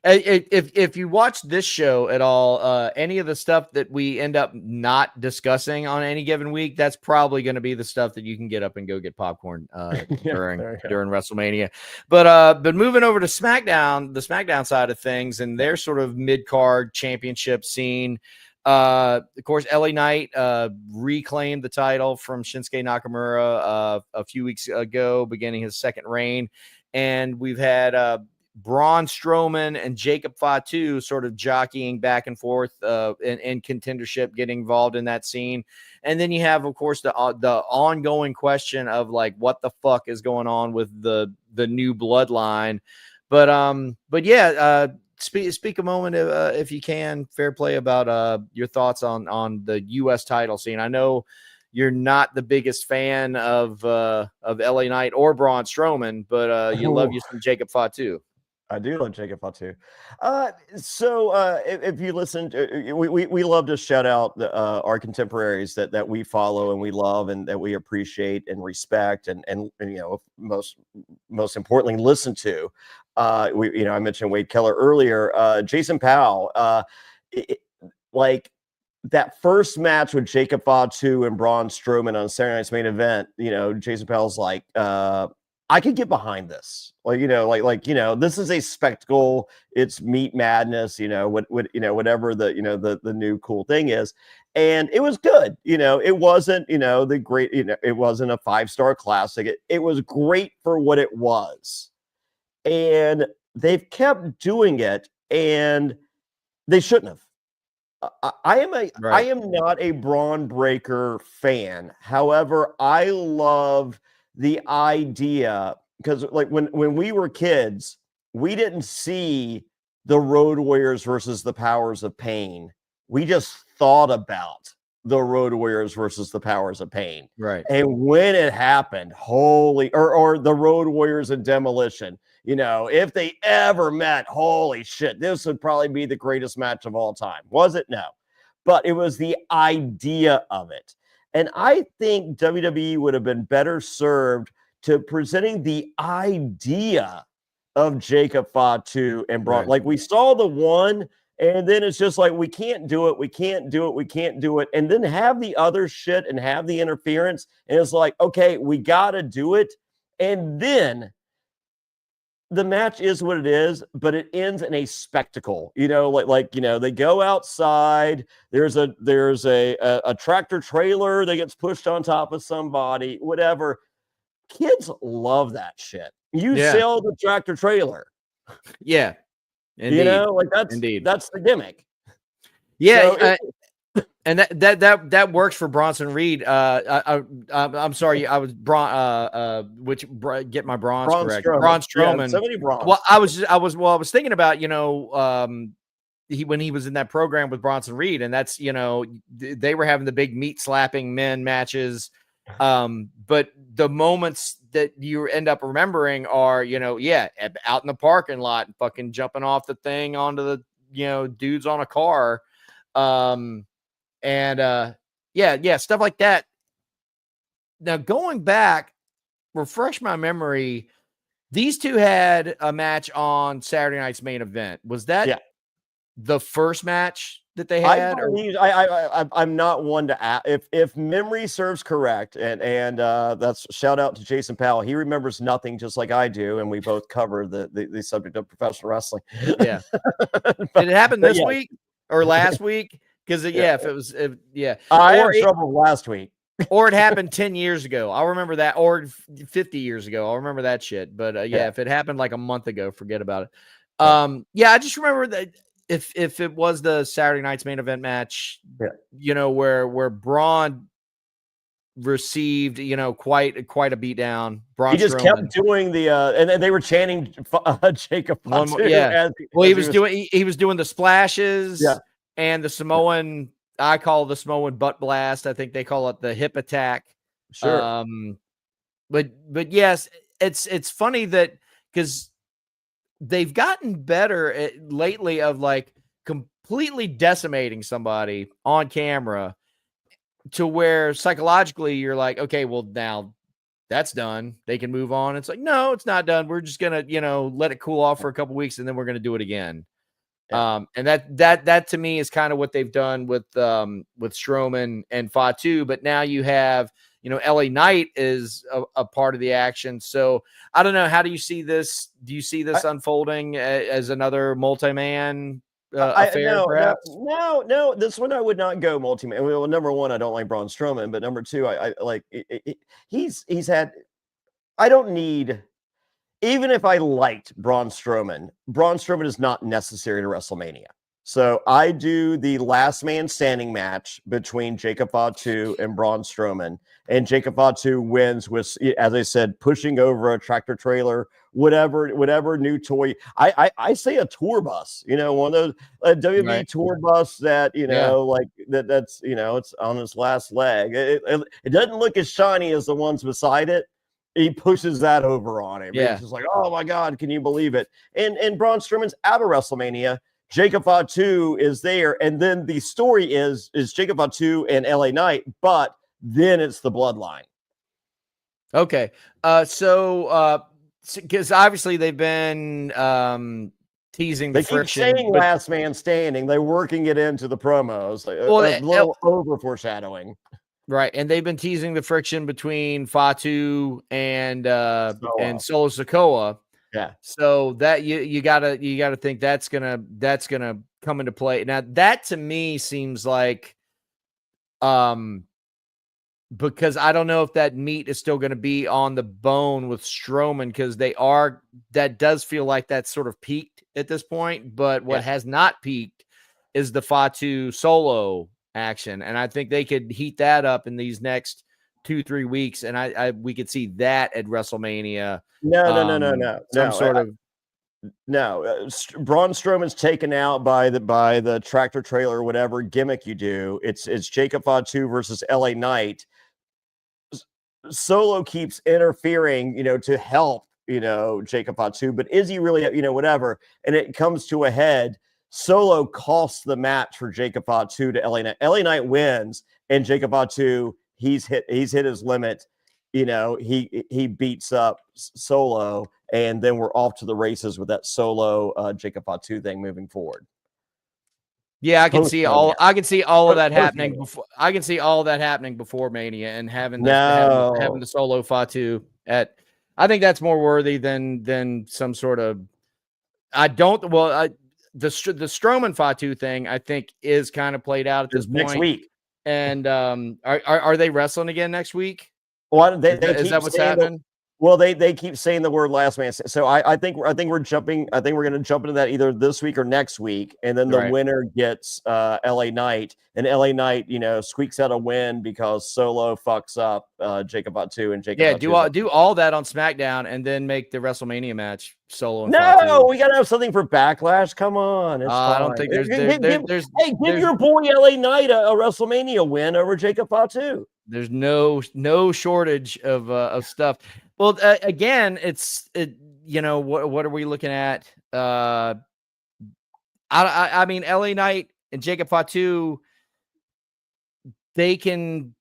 If you watch this show at all, any of the stuff that we end up not discussing on any given week, that's probably going to be the stuff that you can get up and go get popcorn during WrestleMania. But moving over to SmackDown, the SmackDown side of things, and their sort of mid-card championship scene. Of course, LA Knight reclaimed the title from Shinsuke Nakamura a few weeks ago, beginning his second reign, and we've had Braun Strowman and Jacob Fatu sort of jockeying back and forth in contendership, getting involved in that scene. And then you have, of course, the ongoing question of like, what the fuck is going on with the new bloodline. But yeah, speak a moment if you can, Fairplay, about your thoughts on the U.S. title scene. I know you're not the biggest fan of LA Knight or Braun Strowman, but you love you some Jacob Fatu. I do love Jacob Fatu. If you listen, we love to shout out our contemporaries that we follow and we love and that we appreciate and respect and most importantly listen to. I mentioned Wade Keller earlier. Jason Powell, like that first match with Jacob Fatu and Braun Strowman on Saturday Night's Main Event. Jason Powell's like, I could get behind this. This is a spectacle. It's meat madness, whatever the new cool thing is. And it was good. It wasn't, the great, it wasn't a 5-star classic. It was great for what it was. And they've kept doing it, and they shouldn't have. I am not a Braun Breaker fan. However, I love the idea, because like when we were kids, we didn't see the Road Warriors versus the Powers of Pain. We just thought about the Road Warriors versus the Powers of Pain. Right. And when it happened, or the Road Warriors and Demolition, if they ever met, holy shit, this would probably be the greatest match of all time. Was it? No. But it was the idea of it. And I think WWE would have been better served to presenting the idea of Jacob Fatu and Braun. Right. Like, we saw the one, and then it's just like, we can't do it. We can't do it. We can't do it. And then have the other shit and have the interference. And it's like, okay, we got to do it. And then the match is what it is, but it ends in a spectacle. They go outside. There's a tractor trailer that gets pushed on top of somebody, whatever. Kids love that shit. You sell the tractor trailer. Yeah. Indeed. That's the gimmick. Yeah. And that works for Bronson Reed. I'm sorry, I was get my bronze correct. Braun Strowman. Yeah, so many bronze. Well, I was thinking about, when he was in that program with Bronson Reed, and that's, they were having the big meat slapping men matches. But the moments that you end up remembering are, out in the parking lot, fucking jumping off the thing onto the, dudes on a car. Stuff like that. Now, going back, refresh my memory. These two had a match on Saturday night's main event. Was that the first match that they had? I'm not one to ask. If memory serves correct, and that's shout out to Jason Powell. He remembers nothing, just like I do, and we both cover the subject of professional wrestling. Yeah. Did it happen this week or last week? Because I had trouble last week. Or it happened 10 years ago. I'll remember that. Or 50 years ago. I'll remember that shit. But if it happened like a month ago, forget about it. I just remember that if it was the Saturday night's main event match, where Braun received, quite a beatdown. He just kept doing the and they were chanting Jacob. Well, he was doing the splashes. Yeah. And the Samoan, I call the Samoan butt blast. I think they call it the hip attack. Sure. But yes, it's funny that because they've gotten better lately of like completely decimating somebody on camera to where psychologically you're like, okay, well now that's done. They can move on. It's like, no, it's not done. We're just gonna, let it cool off for a couple weeks and then we're gonna do it again. Yeah. And that to me is kind of what they've done with Strowman and Fatu, but now you have, LA Knight is a part of the action. So I don't know. How do you see this? Do you see this unfolding as another multi-man affair? Perhaps? No, this one I would not go multi-man. Well, number one, I don't like Braun Strowman, but number two, I like he's had. I don't need. Even if I liked Braun Strowman is not necessary to WrestleMania. So I do the last man standing match between Jacob Fatu and Braun Strowman, and Jacob Fatu wins with, as I said, pushing over a tractor trailer, whatever new toy. I say a tour bus, one of those WB tour bus that like that's it's on its last leg. It doesn't look as shiny as the ones beside it. He pushes that over on him. Yeah. It's just like, oh my God, can you believe it? And Braun Strowman's out of WrestleMania. Jacob Fatu is there. And then the story is Jacob Fatu and LA Knight, but then it's the bloodline. Okay. So because obviously they've been teasing the friction. They keep saying last man standing. They're working it into the promos. A little over foreshadowing. Right, and they've been teasing the friction between Fatu and Solo Sikoa. Yeah. So that you gotta think that's gonna come into play. Now that to me seems like, because I don't know if that meat is still going to be on the bone with Strowman, because that does feel like that's sort of peaked at this point. But what has not peaked is the Fatu Solo action, and I think they could heat that up in these next 2-3 weeks, and we could see that at WrestleMania. No. Braun Strowman's taken out by the tractor trailer or whatever gimmick you do. It's Jacob Fatu versus LA Knight. Solo keeps interfering, to help, Jacob Fatu, but is he really, whatever? And it comes to a head. Solo costs the match for Jacob Fatu to LA Knight. LA Knight wins, and Jacob Fatu, he's hit his limit. He beats up Solo, and then we're off to the races with that Solo Jacob Fatu thing moving forward. Yeah, I can see all of that happening before. I can see all of that happening before Mania, and having the Solo Fatu at. I think that's more worthy than some sort of. The Strowman Fatu thing, I think, is kind of played out at this point. Next week. And are they wrestling again next week? Well, is that what's happening? Well, they keep saying the word last man. So I think we're jumping. I think we're going to jump into that either this week or next week, and then the winner gets LA Knight, and LA Knight, squeaks out a win because Solo fucks up Jacob Batu and Jacob. Yeah, do all that on SmackDown, and then make the WrestleMania match Solo and No, Fatu. we gotta have something for Backlash. Come on, it's fine. I don't think there's give your boy LA Knight a WrestleMania win over Jacob Fatu. There's no shortage of stuff. Well, again, what are we looking at? I mean, LA Knight and Jacob Fatu, they can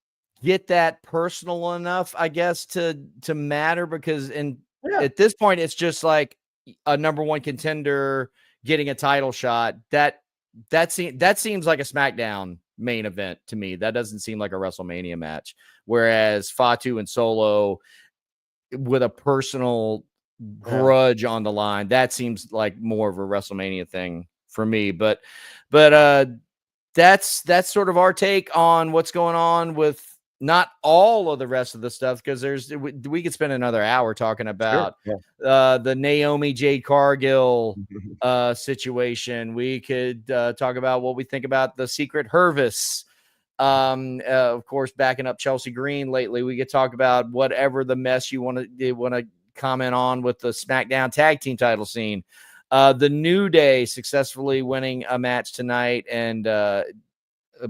get that personal enough, I guess, to matter, because at this point, it's just like a number one contender getting a title shot. That seems like a SmackDown main event to me. That doesn't seem like a WrestleMania match. Whereas Fatu and Solo with a personal grudge on the line, that seems like more of a WrestleMania thing for me. But that's sort of our take on what's going on with not all of the rest of the stuff, because we could spend another hour talking about the Naomi Jade Cargill situation. We could talk about what we think about the Secret Hervis. Of course, backing up Chelsea Green lately. We could talk about whatever the mess you want to comment on with the SmackDown tag team title scene. The New Day successfully winning a match tonight and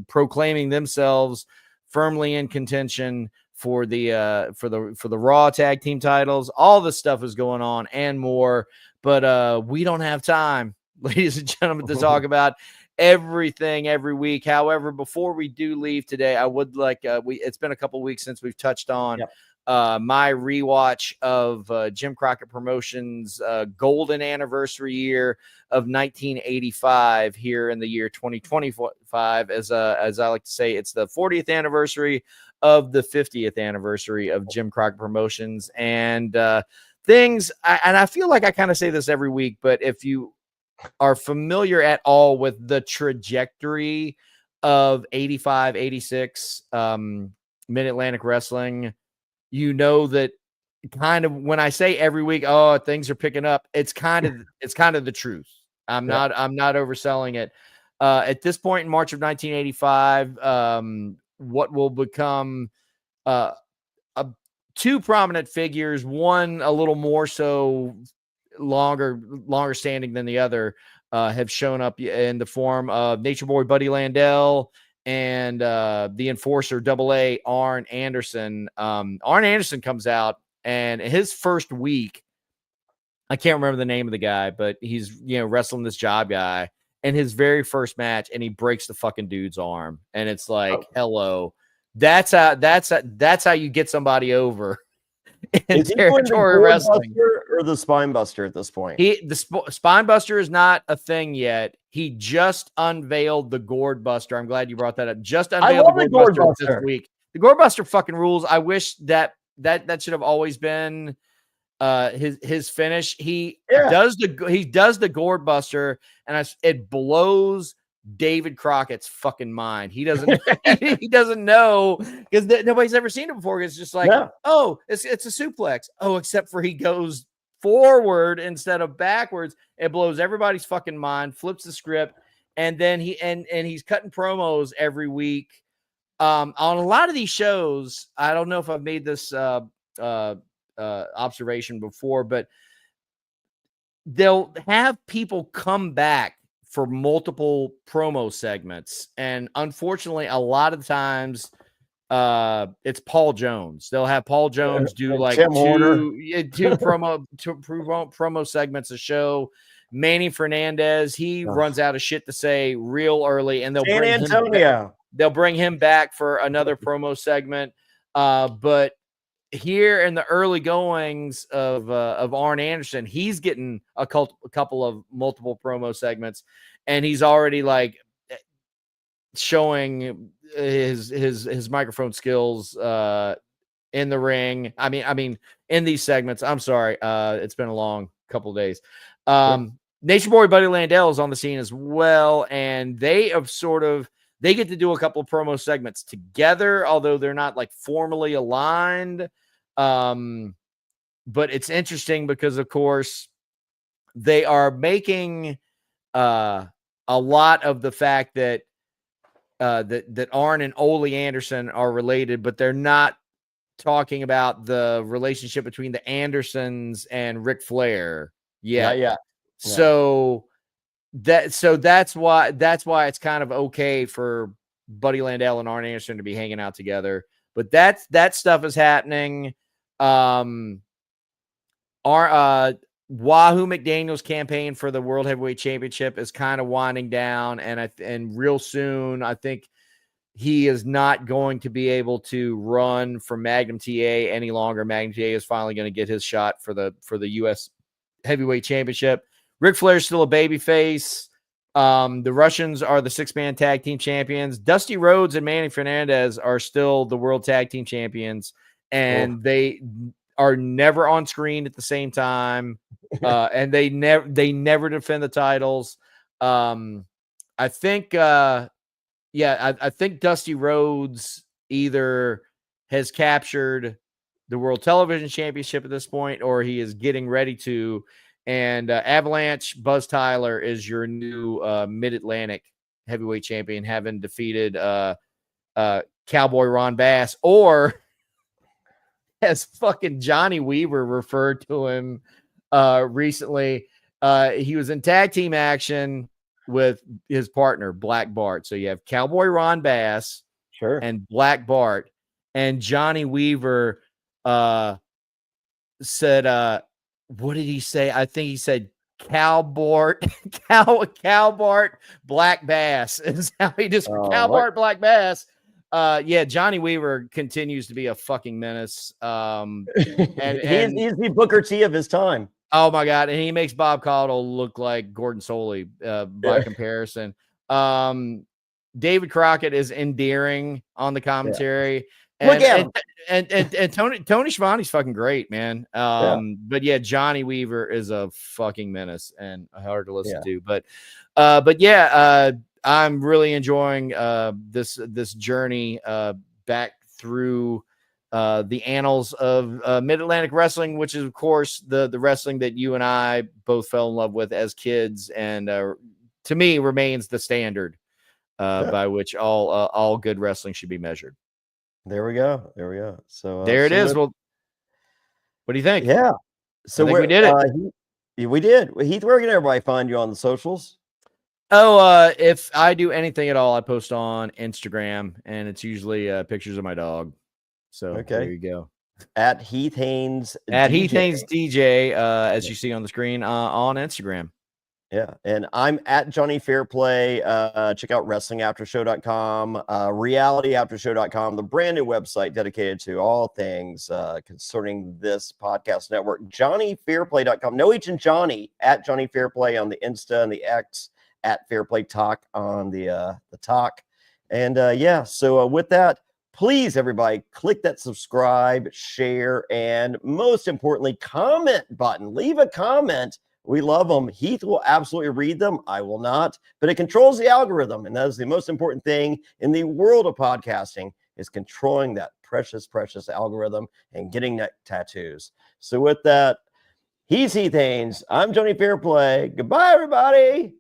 proclaiming themselves firmly in contention for the Raw tag team titles. All this stuff is going on and more, but we don't have time, ladies and gentlemen, to talk about everything every week. However, before we do leave today, I would like it's been a couple weeks since we've touched on my rewatch of Jim Crockett Promotions golden anniversary year of 1985 here in the year 2025. As I like to say, it's the 40th anniversary of the 50th anniversary of Jim Crockett Promotions, and things. And I feel like I kind of say this every week, but if you are familiar at all with the trajectory of 85, 86 Mid-Atlantic Wrestling, you know that kind of when I say every week, oh, things are picking up, it's kind of the truth. I'm not overselling it. At this point in March of 1985, what will become two prominent figures, one a little more so longer standing than the other, have shown up in the form of Nature Boy Buddy Landell and the Enforcer AA Arn Anderson. Arn Anderson comes out, and his first week, I can't remember the name of the guy, but he's wrestling this job guy in his very first match, and he breaks the fucking dude's arm, and it's like, hello, that's how you get somebody over. Is he territory wrestling or the Spine Buster at this point? The Spine Buster is not a thing yet. He just unveiled the Gourd Buster. I'm glad you brought that up. Just unveiled the Gourd Buster this week. The Gourd Buster fucking rules. I wish that should have always been his finish. He does the Gourd Buster, and it blows David Crockett's fucking mind. He doesn't he doesn't know, because nobody's ever seen it before. It's just like, oh, it's a suplex. Oh, except for he goes forward instead of backwards. It blows everybody's fucking mind, flips the script, and then he's cutting promos every week on a lot of these shows. I don't know if I've made this observation before, but they'll have people come back for multiple promo segments, and unfortunately a lot of times it's Paul Jones. They'll have Paul Jones do like two promo segments a show. Manny Fernandez, he runs out of shit to say real early, and they'll bring him back for another promo segment. But here in the early goings of Arn Anderson, he's getting a couple of multiple promo segments, and he's already like showing his microphone skills in the ring. I mean in these segments. I'm sorry, it's been a long couple of days. Nature Boy Buddy Landell is on the scene as well, and they get to do a couple of promo segments together, although they're not like formally aligned. but it's interesting because, of course, they are making a lot of the fact that that Arn and Ole Anderson are related, but they're not talking about the relationship between the Andersons and Ric Flair yet. Yeah. So that's why it's kind of okay for Buddy Landell and Arn Anderson to be hanging out together. But that stuff is happening. Wahoo McDaniel's campaign for the World Heavyweight Championship is kind of winding down, and real soon I think he is not going to be able to run for Magnum TA any longer. Magnum TA is finally going to get his shot for the U.S. Heavyweight Championship. Ric Flair's still a babyface. The Russians are the 6-man tag team champions. Dusty Rhodes and Manny Fernandez are still the world tag team champions, and they are never on screen at the same time. And they never defend the titles. I think, I think Dusty Rhodes either has captured the World Television Championship at this point, or he is getting ready to. And Avalanche Buzz Tyler is your new Mid-Atlantic heavyweight champion, having defeated Cowboy Ron Bass, or as fucking Johnny Weaver referred to him recently. He was in tag team action with his partner, Black Bart. So you have Cowboy Ron Bass and Black Bart. And Johnny Weaver said, what did he say? I think he said Cowbart Black Bass is how he just Cowbart Black Bass. Johnny Weaver continues to be a fucking menace. And he's the Booker T of his time. Oh my God. And he makes Bob Caudle look like Gordon Soley by comparison. David Crockett is endearing on the commentary. Look at him. And Tony Schiavone's fucking great, man. But yeah, Johnny Weaver is a fucking menace and hard to listen to. But I'm really enjoying this journey back through the annals of Mid-Atlantic wrestling, which is of course the wrestling that you and I both fell in love with as kids, and to me remains the standard by which all good wrestling should be measured. There we go. So there it is. Well, what do you think? Yeah. So we did it. We did. Heath, where can everybody find you on the socials? Oh, if I do anything at all, I post on Instagram, and it's usually pictures of my dog. So there you go. At Heath Haynes. At Heath Haynes DJ, as you see on the screen on Instagram. Yeah, and I'm at Jonny Fairplay. Check out WrestlingAfterShow.com, RealityAfterShow.com, the brand new website dedicated to all things concerning this podcast network. JonnyFairplay.com. No H in Johnny. At Jonny Fairplay on the Insta and the X. At Fairplay Talk on the Talk. And so with that, please, everybody, click that subscribe, share, and most importantly, comment button. Leave a comment. We love them. Heath will absolutely read them. I will not, but it controls the algorithm. And that is the most important thing in the world of podcasting, is controlling that precious, precious algorithm and getting neck tattoos. So with that, he's Heath Haynes. I'm Jonny Fairplay. Goodbye, everybody.